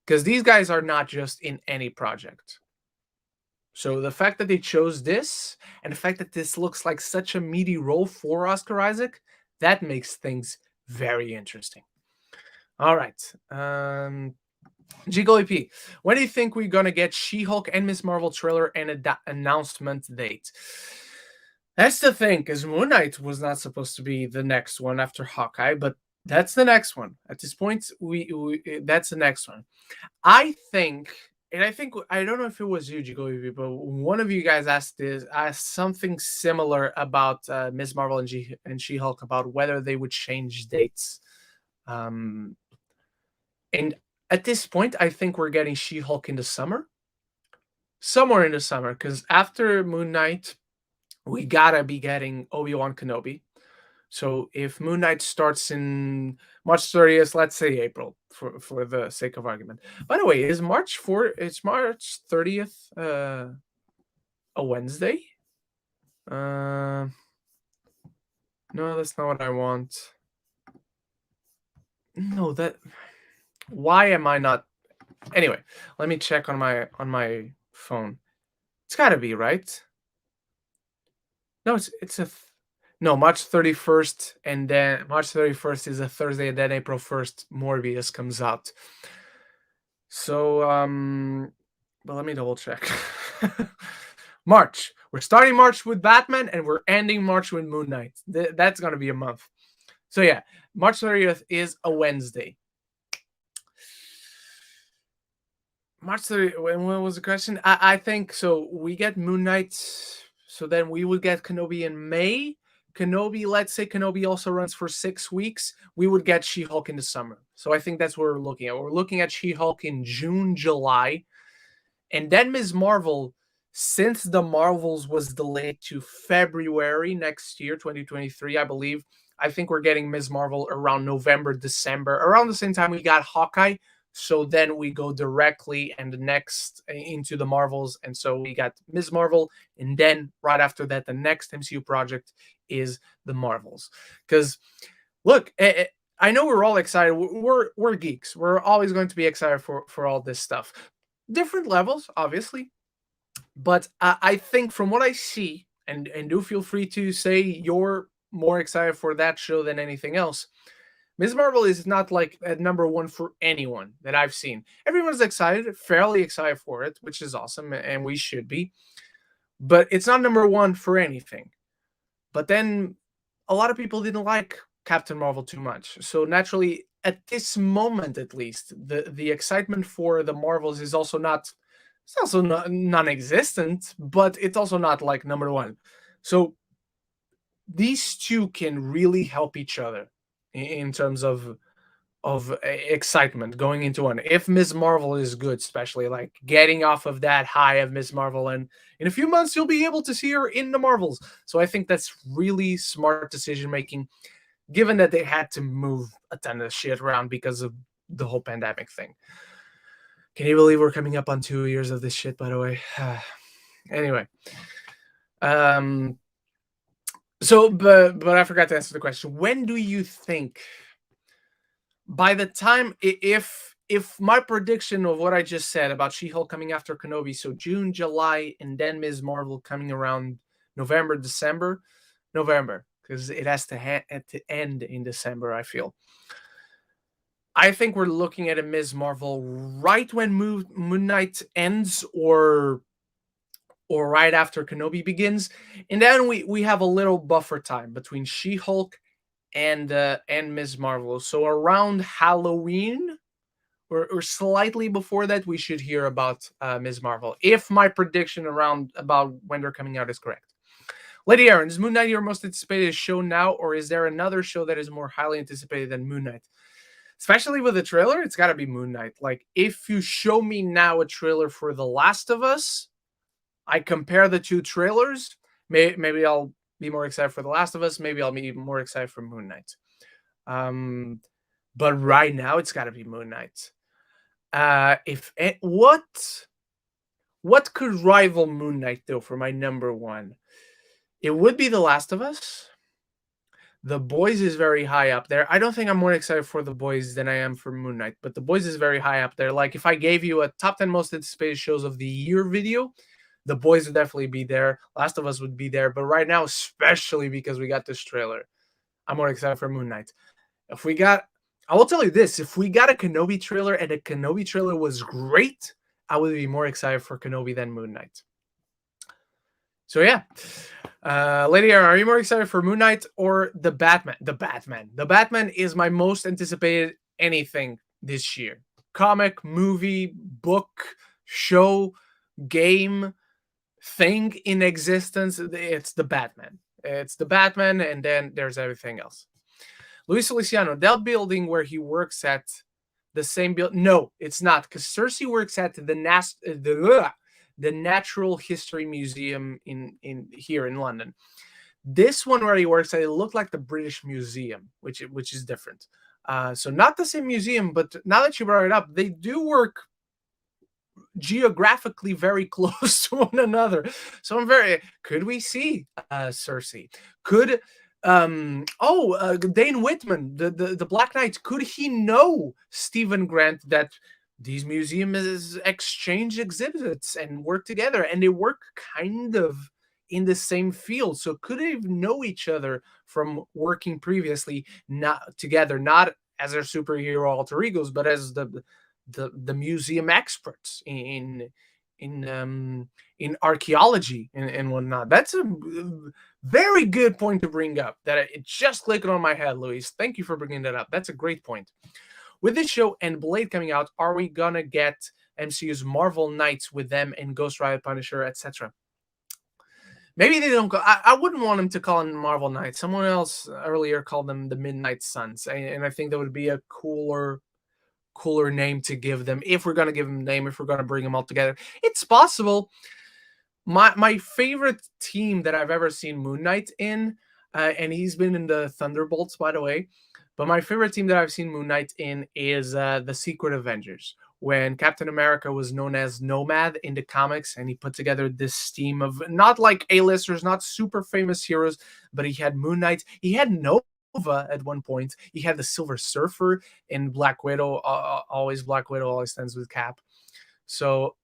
Because these guys are not just in any project. So the fact that they chose this and the fact that this looks like such a meaty role for Oscar Isaac, that makes things very interesting. All right. Jiggly P, when do you think we're going to get She-Hulk and Miss Marvel trailer and an announcement date? That's the thing, because Moon Knight was not supposed to be the next one after Hawkeye, but that's the next one. At this point, that's the next one. I think, and I don't know if it was you, Jiggly, but one of you guys asked something similar about Miss Marvel and She-Hulk about whether they would change dates. And at this point, I think we're getting She-Hulk in the summer. Somewhere in the summer, because after Moon Knight, we gotta be getting Obi-Wan Kenobi. So if Moon Knight starts in March 30th, let's say April, for the sake of argument. By the way, is March 30th a Wednesday? No, that's not what I want. No, that... Why am I not... Anyway, let me check on my phone. It's gotta be, right? No, no, March 31st, and then March 31st is a Thursday, and then April 1st, Morbius comes out. So, but let me double check. March. We're starting March with Batman, and we're ending March with Moon Knight. That's going to be a month. So yeah, March 30th is a Wednesday. March 30th, when was the question? I think, so we get Moon Knight, so then we would get Kenobi in May. Kenobi, let's say Kenobi also runs for 6 weeks. We would get She-Hulk in the summer. So I think that's what we're looking at. We're looking at She-Hulk in June, July. And then Ms. Marvel, since the Marvels was delayed to February next year, 2023, I believe. I think we're getting Ms. Marvel around November, December, around the same time we got Hawkeye. So then we go directly and the next into the Marvels. And so we got Ms. Marvel. And then right after that, the next MCU project is the Marvels. Because look, I know we're all excited. We're geeks. We're always going to be excited for all this stuff. Different levels, obviously. But I think from what I see, and do feel free to say you're more excited for that show than anything else. Ms. Marvel is not like at number one for anyone that I've seen. Everyone's excited, fairly excited for it, which is awesome, and we should be. But it's not number one for anything. But then a lot of people didn't like Captain Marvel too much. So naturally, at this moment at least, the excitement for the Marvels is also not... It's also non-existent, but it's also not like number one. So these two can really help each other in terms of excitement going into one. If Ms. Marvel is good, especially like getting off of that high of Ms. Marvel, and in a few months you'll be able to see her in the Marvels. So I think that's really smart decision making, given that they had to move a ton of shit around because of the whole pandemic thing. Can you believe we're coming up on 2 years of this shit, by the way? Anyway. So, but I forgot to answer the question. When do you think, by the time, if my prediction of what I just said about She-Hulk coming after Kenobi, so June, July, and then Ms. Marvel coming around November, December, November. because it has to end in December, I feel. I think we're looking at a Ms. Marvel right when Moon Knight ends, or right after Kenobi begins, and then we have a little buffer time between She-Hulk and Ms. Marvel. So around Halloween, or slightly before that, we should hear about Ms. Marvel, if my prediction around about when they're coming out is correct. Lady Aaron, is Moon Knight your most anticipated show now, or is there another show that is more highly anticipated than Moon Knight? Especially with the trailer, it's got to be Moon Knight. Like, if you show me now a trailer for The Last of Us, I compare the two trailers, maybe I'll be more excited for The Last of Us, maybe I'll be more excited for Moon Knight. But right now, it's got to be Moon Knight. What could rival Moon Knight though for my number one? It would be The Last of Us. The Boys is very high up there. I don't think I'm more excited for The Boys than I am for Moon Knight, but The Boys is very high up there. Like, if I gave you a top 10 most anticipated shows of the year video, The Boys would definitely be there. Last of Us would be there. But right now, especially because we got this trailer, I'm more excited for Moon Knight. I will tell you this, if we got a Kenobi trailer and the Kenobi trailer was great, I would be more excited for Kenobi than Moon Knight. So yeah. Lady Aaron, are you more excited for Moon Knight or The Batman? The Batman is my most anticipated anything this year. Comic, movie, book, show, game, thing in existence. It's The Batman. It's The Batman, and then there's everything else. Luis Feliciano, that building where he works at, the same building? No, it's not, because Cersei works at the Natural History Museum in here in London. This one where he works at, it looked like the British Museum, which is different. So not the same museum, but now that you brought it up, they do work geographically very close to one another. So could we see Cersei? Could Dane Whitman, the Black Knight, could he know Stephen Grant, that these museums exchange exhibits and work together, and they work kind of in the same field? So could they know each other from working previously, not together, not as their superhero alter egos, but as the museum experts in archaeology and whatnot? That's a very good point to bring up. That it just clicked on my head, Luis. Thank you for bringing that up. That's a great point. With this show and Blade coming out, are we gonna get MCU's Marvel Knights with them and Ghost Rider, Punisher, etc.? Maybe they don't go. I wouldn't want them to call them Marvel Knights. Someone else earlier called them the Midnight Suns, and I think that would be a cooler name to give them, if we're gonna give them a name, if we're gonna bring them all together. It's possible. My favorite team that I've ever seen Moon Knight in, and he's been in the Thunderbolts, by the way. But my favorite team that I've seen Moon Knight in is the Secret Avengers, when Captain America was known as Nomad in the comics, and he put together this team of not like A-listers, not super famous heroes, but he had Moon Knight, he had Nova at one point, he had the Silver Surfer in Black Widow. Always Black Widow always stands with Cap. So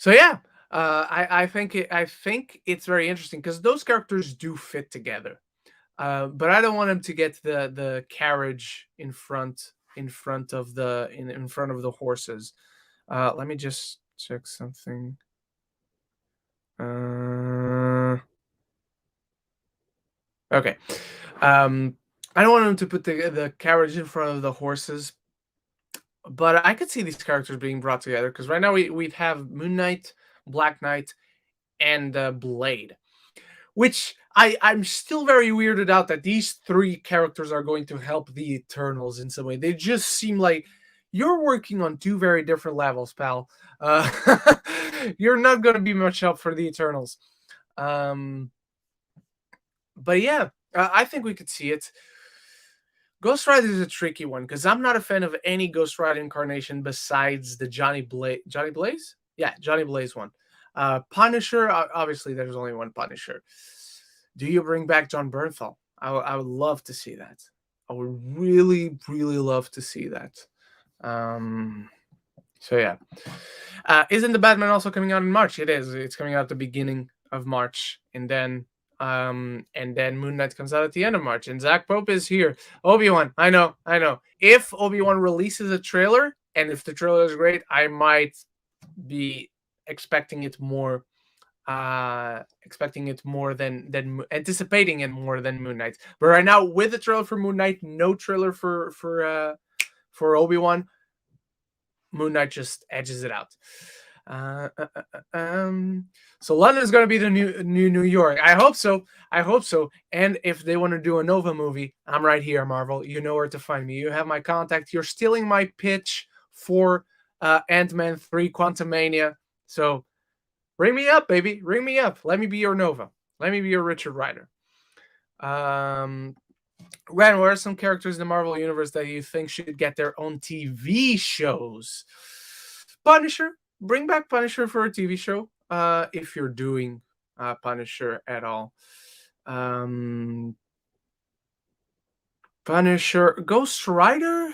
yeah, I think it's very interesting because those characters do fit together. But I don't want him to get the carriage in front of the horses. Let me just check something. Okay. I don't want him to put the carriage in front of the horses, but I could see these characters being brought together, because right now we'd have Moon Knight, Black Knight, and Blade, which I'm still very weirded out that these three characters are going to help the Eternals in some way. They just seem like you're working on two very different levels, pal. You're not going to be much help for the Eternals. But yeah, I think we could see it. Ghost Rider is a tricky one, because I'm not a fan of any Ghost Rider incarnation besides the Johnny Blaze? Yeah, Johnny Blaze one. Punisher, obviously there's only one Punisher. Do you bring back John Bernthal? I would love to see that. I would really, really love to see that. So yeah. Isn't the Batman also coming out in March? It is. It's coming out at the beginning of March, and then Moon Knight comes out at the end of March, and Zach Pope is here. Obi-Wan, I know. If Obi-Wan releases a trailer, and if the trailer is great, I might be expecting it more, than anticipating it more than Moon Knight. But right now, with the trailer for Moon Knight, no trailer for Obi-Wan, Moon Knight just edges it out. Uh, uh, so London is going to be the new New York. I hope so. And if they want to do a Nova movie, I'm right here, Marvel. You know where to find me. You have my contact. You're stealing my pitch for Ant-Man 3 Quantumania. So ring me up, baby. Ring me up. Let me be your Nova. Let me be your Richard Rider. Ren, what are some characters in the Marvel Universe that you think should get their own TV shows? Punisher. Bring back Punisher for a TV show, if you're doing Punisher at all. Punisher. Ghost Rider?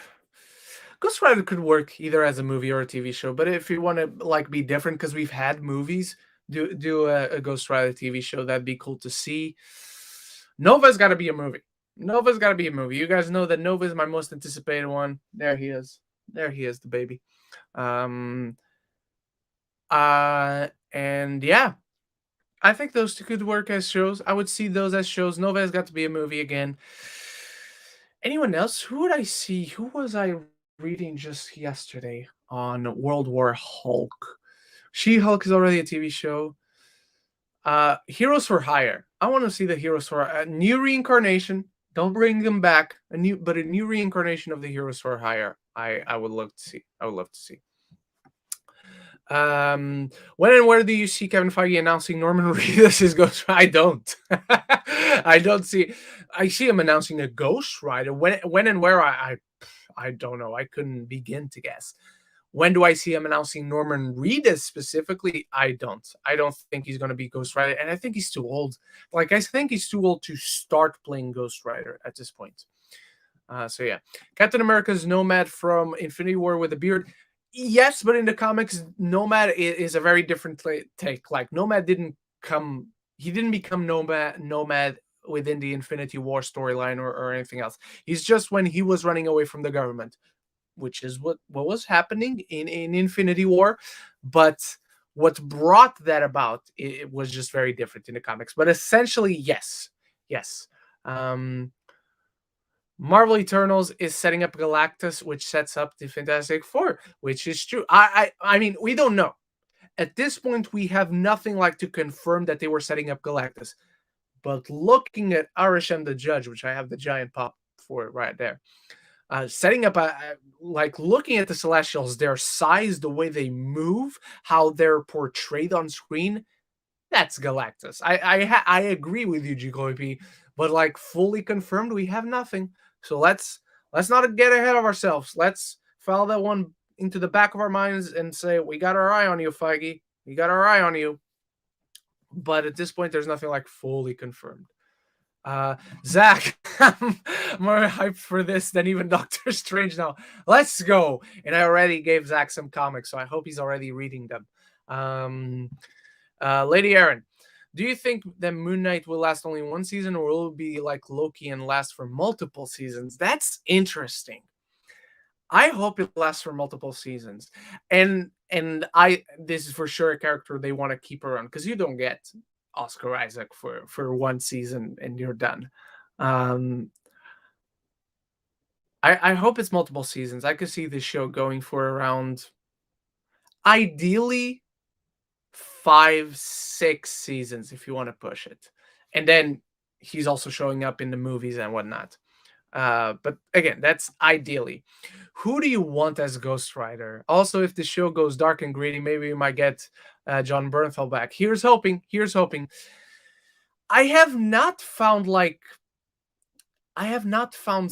Ghost Rider could work either as a movie or a TV show, but if you want to like be different, because we've had movies, do a Ghost Rider TV show, that'd be cool to see. Nova's got to be a movie. You guys know that Nova is my most anticipated one. There he is, the baby. And yeah, I think those two could work as shows. I would see those as shows. Nova has got to be a movie again. Anyone else? Who would I see? Who was I reading just yesterday on World War Hulk? She-Hulk is already a TV show. Heroes for Hire. I want to see the Heroes for a new reincarnation. Don't bring them back. A new reincarnation of the Heroes for Hire. I would love to see. When and where do you see Kevin Feige announcing Norman Reedus is Ghost Rider? I don't. I don't see. I see him announcing a Ghost Rider. When and where? I don't know. I couldn't begin to guess. When do I see him announcing Norman Reedus specifically? I don't. I don't think he's going to be Ghost Rider, and I think he's too old. Like, I think he's too old to start playing Ghost Rider at this point. So yeah, Captain America's Nomad from Infinity War with a beard. Yes, but in the comics, Nomad is a very different take. Like, Nomad didn't become Nomad within the Infinity War storyline or anything else. He's just when he was running away from the government, which is what was happening in Infinity War. But what brought that about, it was just very different in the comics. But essentially, yes. Marvel Eternals is setting up Galactus, which sets up the Fantastic Four, which is true. I mean, we don't know. At this point, we have nothing like to confirm that they were setting up Galactus. But looking at Arishem the Judge, which I have the giant pop for right there, setting up looking at the Celestials, their size, the way they move, how they're portrayed on screen, that's Galactus. I agree with you, GKP, but like fully confirmed, we have nothing. So let's not get ahead of ourselves. Let's file that one into the back of our minds and say, we got our eye on you, Feige. We got our eye on you. But at this point, there's nothing like fully confirmed. Zach, I'm more hyped for this than even Doctor Strange now. Let's go. And I already gave Zach some comics, so I hope he's already reading them. Lady Aaron, do you think that Moon Knight will last only one season, or will it be like Loki and last for multiple seasons? That's interesting. I hope it lasts for multiple seasons. And this is for sure a character they want to keep around, because you don't get Oscar Isaac for one season and you're done. I hope it's multiple seasons. I could see this show going for around, ideally, 5-6 seasons if you want to push it. And then he's also showing up in the movies and whatnot. But again, that's ideally. Who do you want as Ghost Rider? Also, if the show goes dark and gritty, maybe we might get John Bernthal back. Here's hoping. I have not found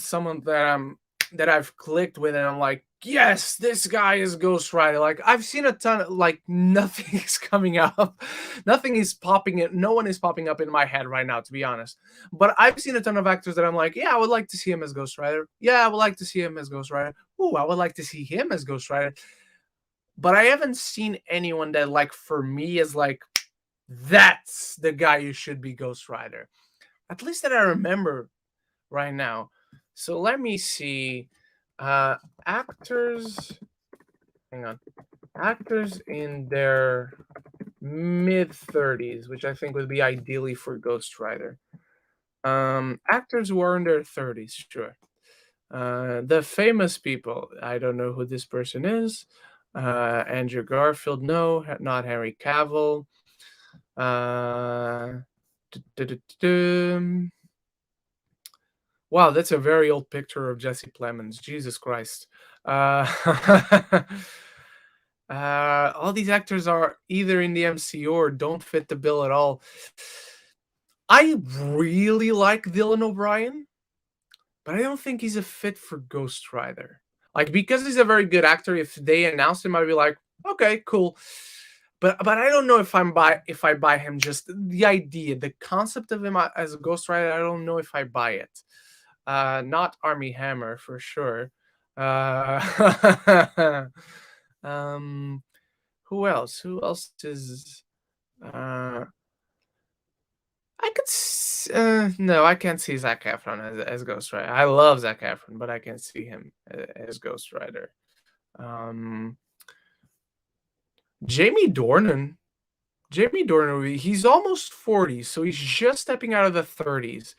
someone that I've clicked with and I'm like, yes, this guy is Ghost Rider. Like, I've seen a ton of, nothing is coming up. Nothing is popping in. No one is popping up in my head right now, to be honest. But I've seen a ton of actors that I'm like, yeah, I would like to see him as Ghost Rider. Yeah, I would like to see him as Ghost Rider. Ooh, I would like to see him as Ghost Rider. But I haven't seen anyone that, for me, is That's the guy you should be Ghost Rider. At least that I remember right now. So let me see. Uh actors, hang on. Actors in their mid 30s, which I think would be ideally for Ghost Rider. Actors who are in their 30s, sure. The famous people, I don't know who this person is. Andrew Garfield, no, not Henry Cavill. Uh, wow, that's a very old picture of Jesse Plemons. Jesus Christ. Uh, all these actors are either in the MCU or don't fit the bill at all. I really like Dylan O'Brien, but I don't think he's a fit for Ghost Rider. Like, because he's a very good actor, if they announced him, I'd be like, okay, cool. But I don't know if I buy him, just the idea, the concept of him as a Ghost Rider. I don't know if I buy it. Not Army Hammer for sure. Uh, um, who else? Who else is? Uh, no, I can't see Zac Efron as Ghost Rider. I love Zac Efron, but I can't see him as Ghost Rider. Um, Jamie Dornan. Jamie Dornan, he's almost 40, so he's just stepping out of the 30s.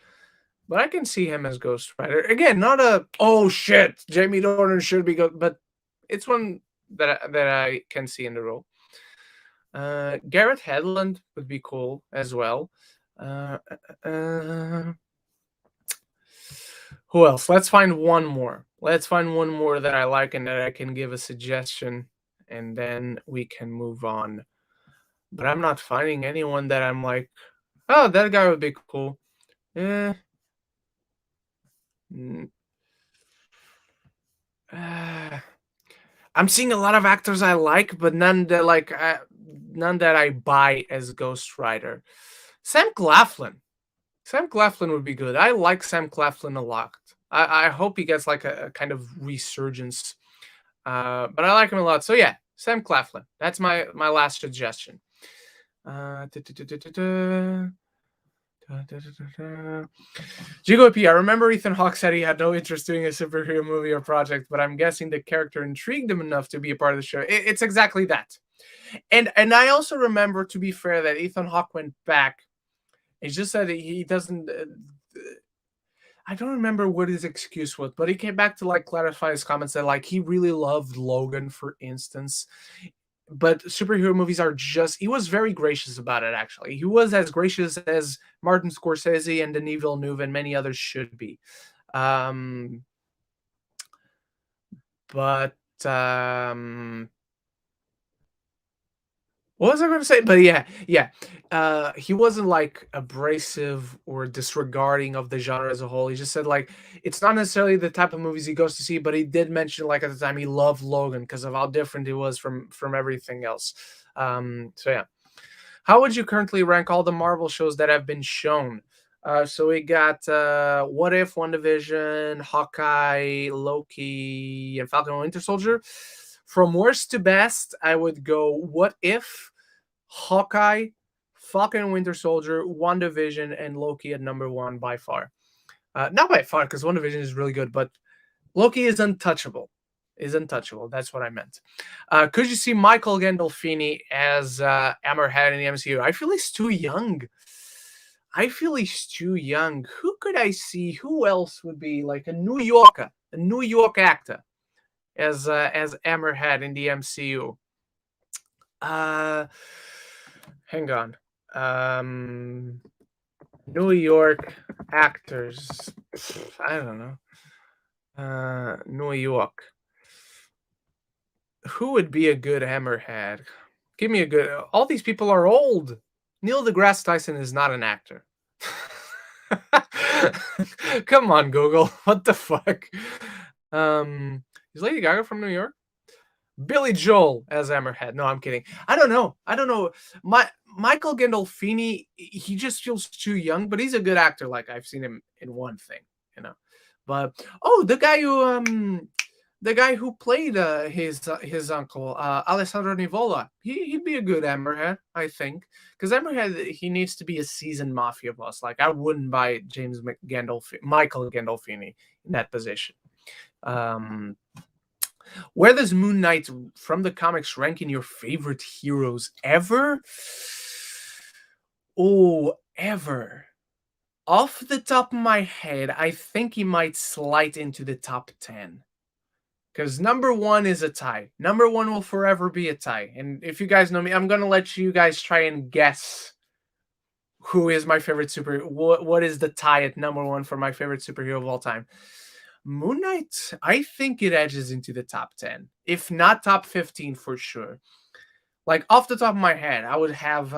But I can see him as Ghost Rider. Again, not a oh shit, Jamie Dornan should be good, but it's one that I can see in the role. Garrett Hedlund would be cool as well. Uh, uh, who else? Let's find one more. Let's find one more that I like and that I can give a suggestion, and then we can move on. But I'm not finding anyone that I'm like, oh, that guy would be cool. Yeah. I'm seeing a lot of actors I like, but none that I buy as Ghost Rider. Sam Claflin. Sam Claflin would be good. I like Sam Claflin a lot. I hope he gets like a kind of resurgence. But I like him a lot. So yeah, Sam Claflin. That's my last suggestion. Uh, da, da, da, da, da, da. GoP, I remember Ethan Hawke said he had no interest doing a superhero movie or project, but I'm guessing the character intrigued him enough to be a part of the show. It's exactly that. And I also remember, to be fair, that Ethan Hawke went back. He just said he doesn't. I don't remember what his excuse was, but he came back to like clarify his comments that like he really loved Logan, for instance, but superhero movies are just, he was very gracious about it. Actually, he was as gracious as Martin Scorsese and Denis Villeneuve and many others should be. um but what was I going to say? But yeah, he wasn't like abrasive or disregarding of the genre as a whole. He just said like it's not necessarily the type of movies he goes to see, but he did mention like at the time he loved Logan because of how different he was from everything else. So yeah, how would you currently rank all the Marvel shows that have been shown? So we got What If, WandaVision, Hawkeye, Loki, and Falcon and Winter Soldier. From worst to best, I would go What If, Hawkeye, Falcon and Winter Soldier, WandaVision, and Loki at number one by far. Not by far, because WandaVision is really good, but Loki is untouchable. Is untouchable. That's what I meant. Could you see Michael Gandolfini as Hammerhead in the MCU? I feel he's too young. Who could I see? Who else would be like a New York actor as Hammerhead in the MCU? Hang on. New York actors. I don't know. New York. Who would be a good Hammerhead? Give me a good. All these people are old. Neil deGrasse Tyson is not an actor. Come on, Google. What the fuck? Is Lady Gaga from New York? Billy Joel as Hammerhead. No, I'm kidding. I don't know. Michael Gandolfini, he just feels too young, but he's a good actor. Like I've seen him in one thing, you know. But oh, the guy who the guy who played his uncle, Alessandro Nivola. He'd be a good Emberhead, I think, because Emberhead he needs to be a seasoned mafia boss. Like I wouldn't buy Michael Gandolfini in that position. Um, where does Moon Knight from the comics rank in your favorite heroes ever? Oh, ever. Off the top of my head, I think he might slide into the top 10. Because number one is a tie. Number one will forever be a tie. And if you guys know me, I'm going to let you guys try and guess who is my favorite superhero. What is the tie at number one for my favorite superhero of all time? Moon Knight, I think it edges into the top 10, if not top 15 for sure. Like off the top of my head, I would have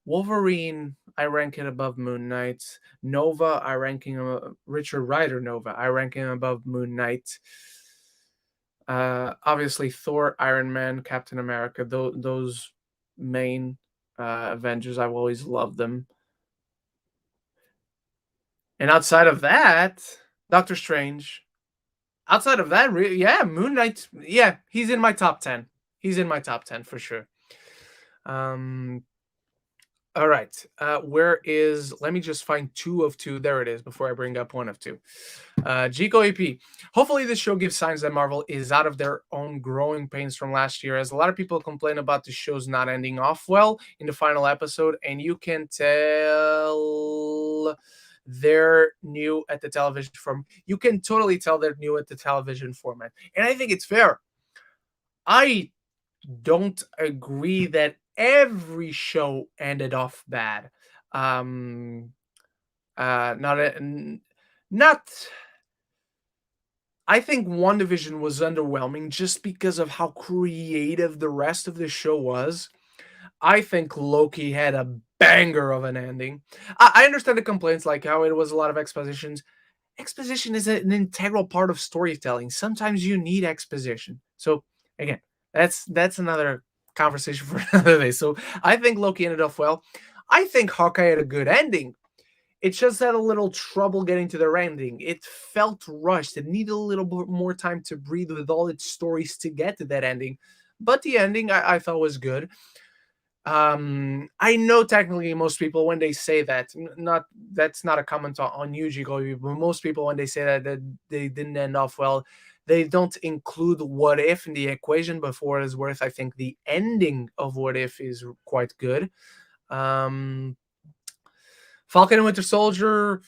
Wolverine. I rank it above Moon Knight. Nova, I rank him Richard Rider Nova. I rank him above Moon Knight. Obviously, Thor, Iron Man, Captain America. Those main Avengers, I've always loved them. And outside of that, Doctor Strange. Outside of that, yeah, Moon Knight. Yeah, he's in my top 10. He's in my top 10 for sure. All right. Where is? Let me just find 2 of 2. There it is. Before I bring up 1 of 2. Jico AP. Hopefully, this show gives signs that Marvel is out of their own growing pains from last year, as a lot of people complain about the show's not ending off well in the final episode, and you can tell they're new at the television form. You can totally tell they're new at the television format, and I think it's fair. I don't agree that every show ended off bad. Not. I think WandaVision was underwhelming just because of how creative the rest of the show was. I think Loki had a banger of an ending. I understand the complaints, like how it was a lot of expositions. Exposition is an integral part of storytelling. Sometimes you need exposition. So again, that's another conversation for another day. So I think Loki ended off well. I think Hawkeye had a good ending. It just had a little trouble getting to their ending. It felt rushed. It needed a little bit more time to breathe with all its stories to get to that ending. But the ending I thought was good. I know technically most people when they say that, not that's not a comment on you, Jigo, but most people when they say that they didn't end off well, they don't include What If in the equation. But for what it's worth, I think the ending of What If is quite good. Falcon and Winter Soldier,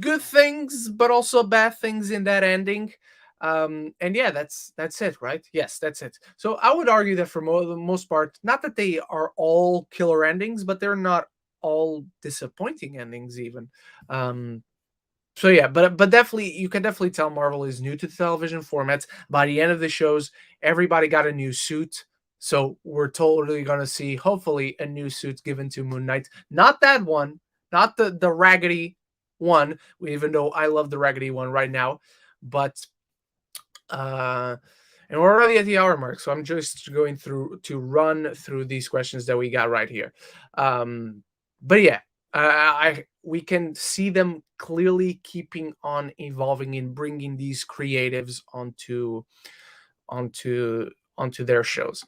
good things, but also bad things in that ending. And yeah, that's it, right? Yes, that's it. So I would argue that for the most part, not that they are all killer endings, but they're not all disappointing endings even. So yeah, but definitely you can definitely tell Marvel is new to the television formats. By the end of the shows, everybody got a new suit. So we're totally gonna see, hopefully, a new suit given to Moon Knight. Not that one, not the raggedy one, even though I love the raggedy one right now. But and we're already at the hour mark, so I'm just going to run through these questions that we got right here. But yeah, we can see them clearly keeping on evolving and bringing these creatives onto their shows.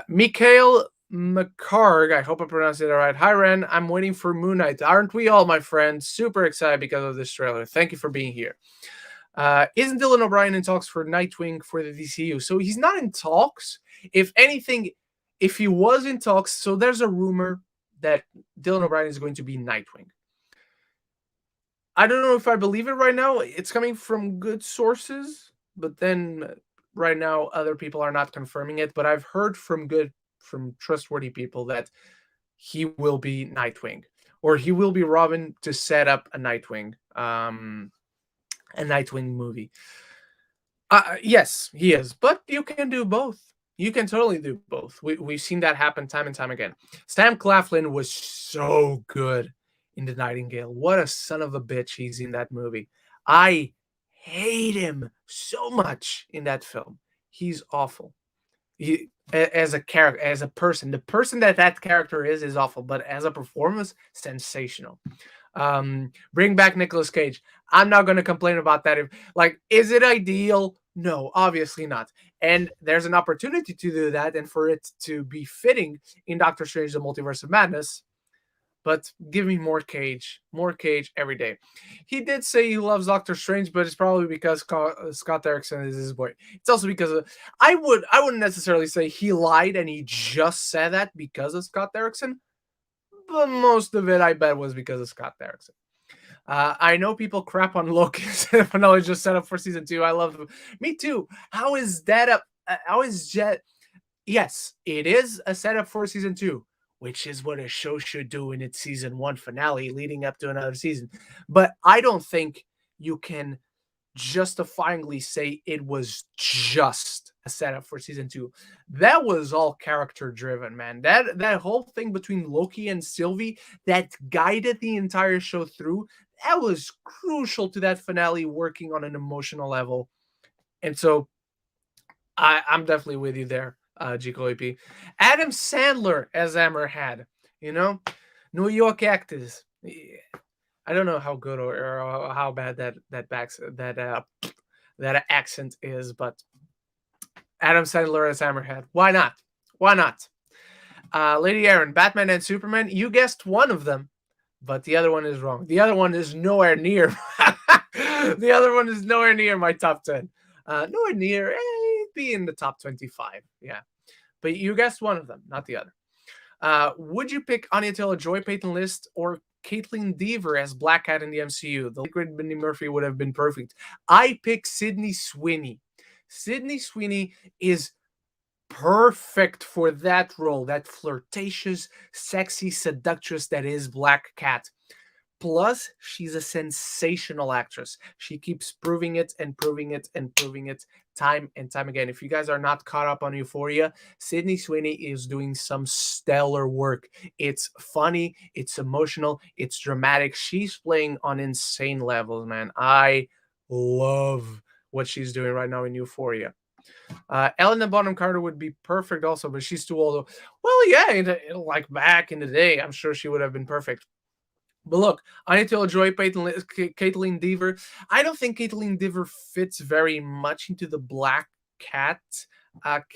Mikhail McCarg, I hope I pronounced it all right. Hi, Ren. I'm waiting for Moon Knight. Aren't we all, my friends? Super excited because of this trailer. Thank you for being here. Isn't Dylan O'Brien in talks for Nightwing for the DCU? So he's not in talks. If anything, if he was in talks, so there's a rumor that Dylan O'Brien is going to be Nightwing. I don't know if I believe it right now. It's coming from good sources, but then right now other people are not confirming it. But I've heard from trustworthy people that he will be Nightwing, or he will be Robin to set up a Nightwing movie. Yes, he is, but you can do both. You can totally do both. We've seen that happen time and time again. Sam Claflin was so good in The Nightingale. What a son of a bitch he's in that movie. I hate him so much in that film. He's awful. He, as a character, as a person, the person that character is awful, but as a performance, sensational. Bring back Nicolas Cage. I'm not going to complain about that. If like, is it ideal? No, obviously not. And there's an opportunity to do that, and for it to be fitting in Doctor Strange: The Multiverse of Madness. But give me more Cage every day. He did say he loves Doctor Strange, but it's probably because Scott Derrickson is his boy. It's also because I wouldn't necessarily say he lied and he just said that because of Scott Derrickson, but most of it I bet was because of Scott Derrickson. I know people crap on Loki finale just set up for season 2. I love them. Me too. How is that up? How is Jet? Yes, it is a setup for season 2, which is what a show should do in its season 1 finale leading up to another season. But I don't think you can justifyingly say it was just a setup for season 2. That was all character driven, man. That whole thing between Loki and Sylvie that guided the entire show through, that was crucial to that finale working on an emotional level. And so I'm definitely with you there, Gico AP. Adam Sandler as Hammerhead, New York actors. Yeah. I don't know how good or how bad that accent is, but Adam Sandler as Hammerhead. Why not? Why not? Lady Aaron, Batman and Superman. You guessed one of them, but the other one is wrong. The other one is nowhere near. The other one is nowhere near my top 10. Nowhere near. It'd be in the top 25. Yeah, but you guessed one of them, not the other. Would you pick Anya Taylor-Joy, Peyton List, or Caitlin Dever as Black Cat in the MCU? The liquid Minnie Murphy would have been perfect. I pick Sydney Sweeney. Sydney Sweeney is perfect for that role, that flirtatious, sexy seductress that is Black Cat. Plus, she's a sensational actress. She keeps proving it and proving it and proving it time and time again. If you guys are not caught up on Euphoria, Sydney Sweeney is doing some stellar work. It's funny, it's emotional, it's dramatic. She's playing on insane levels, man. I love what she's doing right now in Euphoria. Ellen Bonham Carter would be perfect also, but she's too old. Well, yeah, like back in the day, I'm sure she would have been perfect. But look, Anya Taylor-Joy, Caitlin Dever. I don't think Caitlin Dever fits very much into the Black Cat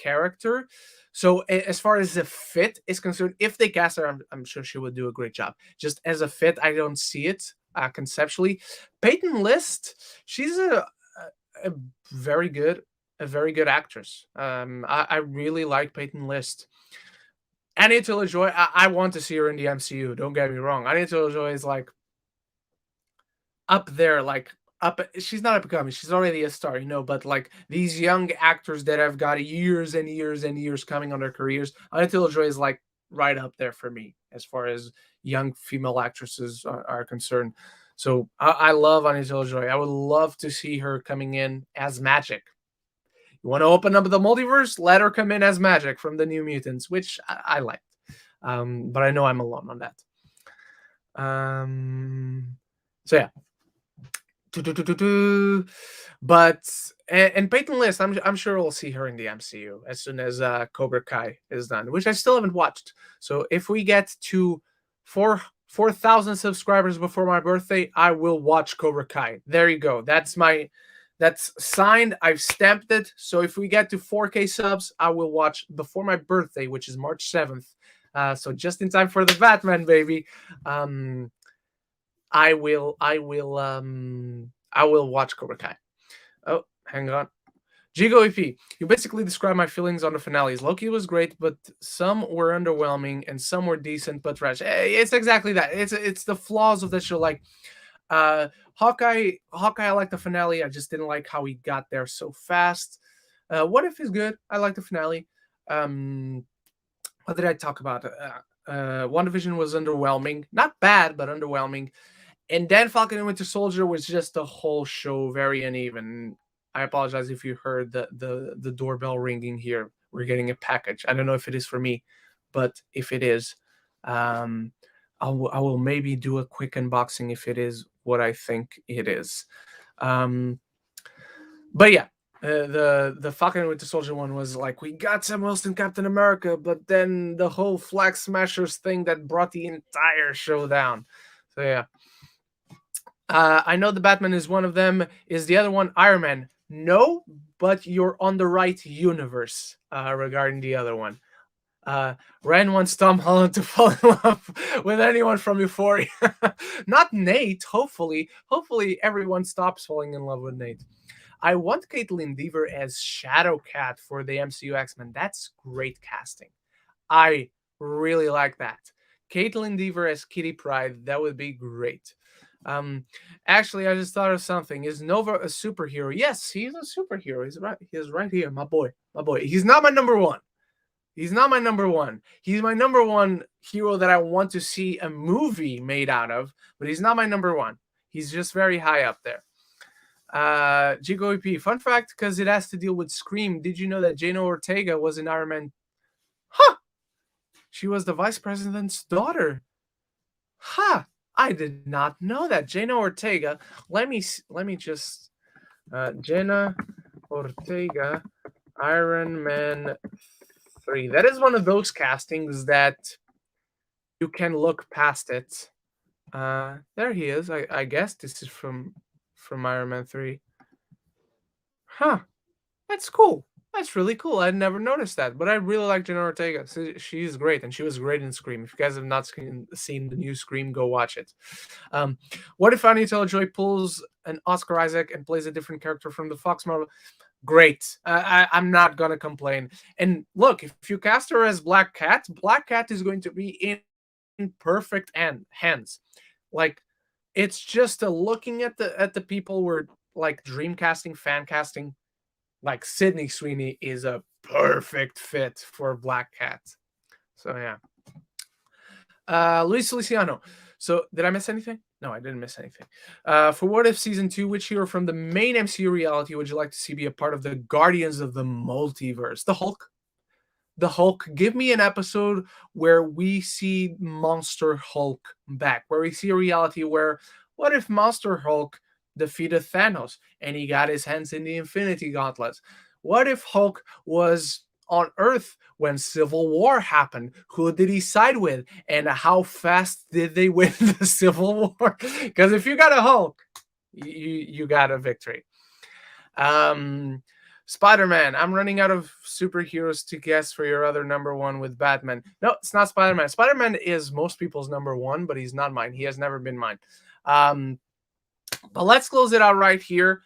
character. So as far as the fit is concerned, if they cast her, I'm sure she would do a great job. Just as a fit, I don't see it conceptually. Peyton List, she's a very good actress. I really like Peyton List. Anya Taylor-Joy, I want to see her in the MCU. Don't get me wrong. Anya Taylor-Joy is like up there, like up. She's not up and coming. She's already a star, But like these young actors that have got years and years and years coming on their careers, Anya Taylor-Joy is like right up there for me as far as young female actresses are concerned. So I love Anya Taylor-Joy. I would love to see her coming in as Magic. You want to open up the multiverse? Let her come in as Magic from the New Mutants, which I liked. But I know I'm alone on that. So yeah. But and Peyton List, I'm sure we'll see her in the MCU as soon as Cobra Kai is done, which I still haven't watched. So if we get to 4,000 subscribers before my birthday, I will watch Cobra Kai. There you go. That's signed. I've stamped it. So if we get to 4K subs, I will watch before my birthday, which is March 7th. So just in time for the Batman, baby. I will watch Cobra Kai. Oh, hang on. Gigo EP, you basically described my feelings on the finales. Loki was great, but some were underwhelming and some were decent but trash. It's exactly that. It's the flaws of the show. Like Hawkeye, I like the finale. I just didn't like how he got there so fast. What If is good. I like the finale. What did I talk about? WandaVision was underwhelming. Not bad, but underwhelming. And then Falcon and Winter Soldier was just the whole show very uneven. I apologize if you heard the doorbell ringing here. We're getting a package. I don't know if it is for me, but if it is, I will maybe do a quick unboxing if it is what I think it is. But yeah, the Falcon and Winter Soldier one was like, we got Sam Wilson, Captain America, but then the whole Flag Smashers thing that brought the entire show down. So yeah. I know the Batman is one of them. Is the other one Iron Man? No, but you're on the right universe regarding the other one. Uh, Ren wants Tom Holland to fall in love with anyone from Euphoria. Not Nate, hopefully. Hopefully everyone stops falling in love with Nate. I want Caitlin Deaver as Shadowcat for the MCU X-Men. That's great casting. I really like that. Caitlin Deaver as Kitty Pryde, that would be great. Um, Actually, I just thought of something. Is Nova a superhero? Yes, he's a superhero. He's right. He's right here, my boy. My boy. He's not my number one. He's not my number one. He's my number one hero that I want to see a movie made out of, but he's not my number one. He's just very high up there. Gigo EP, fun fact, because it has to deal with Scream. Did you know that Jane Ortega was in Iron Man? Huh! She was the vice president's daughter. Huh! I did not know that. Jane Ortega. Let me just Jenna Ortega, Iron Man 3. That is one of those castings that you can look past it. There he is. I guess this is from Iron Man 3. Huh. That's cool. That's really cool. I'd never noticed that, but I really like Jenna Ortega. She's great, and she was great in Scream. If you guys have not seen the new Scream, go watch it. What if Anya Taylor-Joy pulls an Oscar Isaac and plays a different character from the Fox Marvel? Great. I'm not gonna complain. And look, if you cast her as Black Cat is going to be in perfect hands. Like, it's just looking at the people were like dream casting, fan casting. Like Sydney Sweeney is a perfect fit for Black Cat. So yeah. Luis Feliciano. So did I miss anything? No, I didn't miss anything. For What If Season 2, which hero from the main MCU reality would you like to see be a part of the Guardians of the Multiverse? The Hulk. The Hulk. Give me an episode where we see Monster Hulk back, where we see a reality where what if Monster Hulk defeated Thanos and he got his hands in the Infinity Gauntlets? What if Hulk was on Earth when Civil War happened? Who did he side with? And how fast did they win the Civil War? Because if you got a Hulk, you got a victory. Spider-Man. I'm running out of superheroes to guess for your other number one with Batman. No, it's not Spider-Man. Spider-Man is most people's number one, but he's not mine. He has never been mine. But let's close it out right here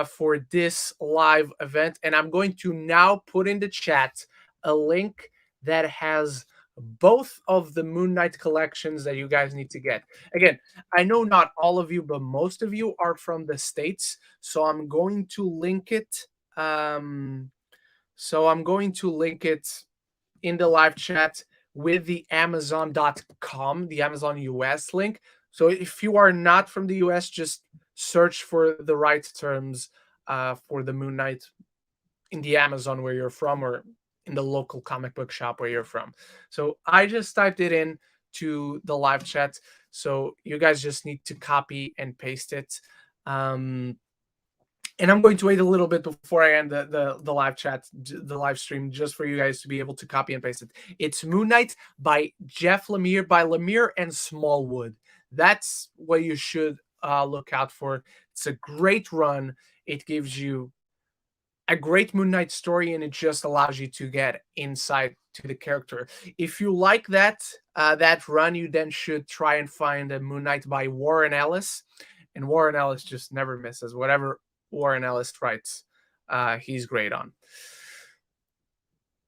for this live event. And I'm going to now put in the chat a link that has both of the Moon Knight collections that you guys need to get. Again, I know not all of you, but most of you are from the States. So I'm going to link it. So I'm going to link it in the live chat with the Amazon.com, the Amazon US link. So if you are not from the US, just search for the right terms for the Moon Knight in the Amazon where you're from, or in the local comic book shop where you're from. So I just typed it in to the live chat. So you guys just need to copy and paste it. And I'm going to wait a little bit before I end the live chat, the live stream, just for you guys to be able to copy and paste it. It's Moon Knight by Jeff Lemire, by Lemire and Smallwood. That's what you should look out for. It's a great run. It gives you a great Moon Knight story, and it just allows you to get insight to the character. If you like that run, you then should try and find a Moon Knight by Warren Ellis. And Warren Ellis just never misses. Whatever Warren Ellis writes, he's great on.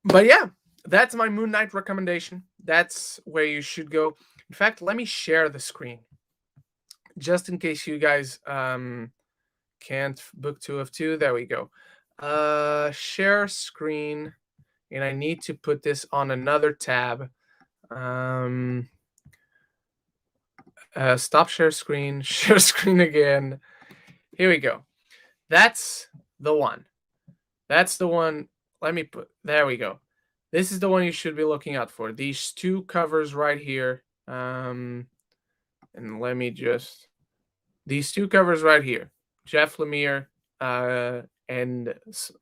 But yeah, that's my Moon Knight recommendation. That's where you should go. In fact, let me share the screen just in case you guys can't book 2 of 2. There we go. Share screen, and I need to put this on another tab. Stop share screen, share screen again. Here we go. That's the one. That's the one. Let me put, there we go. This is the one you should be looking out for. These two covers right here. And let me just, these two covers right here. Jeff Lemire, and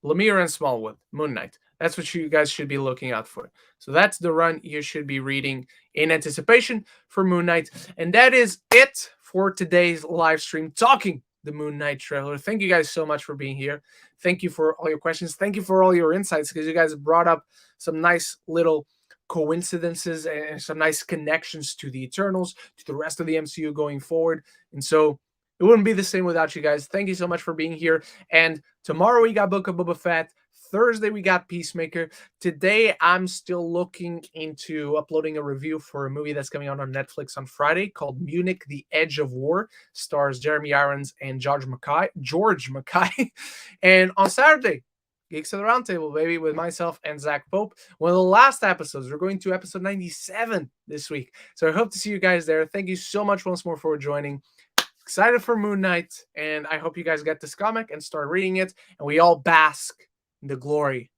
Lemire and Smallwood, Moon Knight. That's what you guys should be looking out for. So that's the run you should be reading in anticipation for Moon Knight. And that is it for today's live stream talking the Moon Knight trailer. Thank you guys so much for being here. Thank you for all your questions. Thank you for all your insights, because you guys brought up some nice little coincidences and some nice connections to the Eternals, to the rest of the MCU going forward. And so it wouldn't be the same without you guys. Thank you so much for being here. And tomorrow we got Book of Boba Fett. Thursday we got Peacemaker. Today I'm still looking into uploading a review for a movie that's coming out on Netflix on Friday called Munich: The Edge of War. Stars Jeremy Irons and George Mackay. And on Saturday, Geeks of the Roundtable, baby, with myself and Zach Pope. One of the last episodes. We're going to episode 97 this week. So I hope to see you guys there. Thank you so much once more for joining. Excited for Moon Knight, and I hope you guys get this comic and start reading it, and we all bask in the glory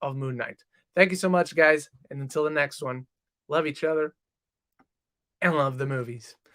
of Moon Knight. Thank you so much, guys, and until the next one, love each other and love the movies.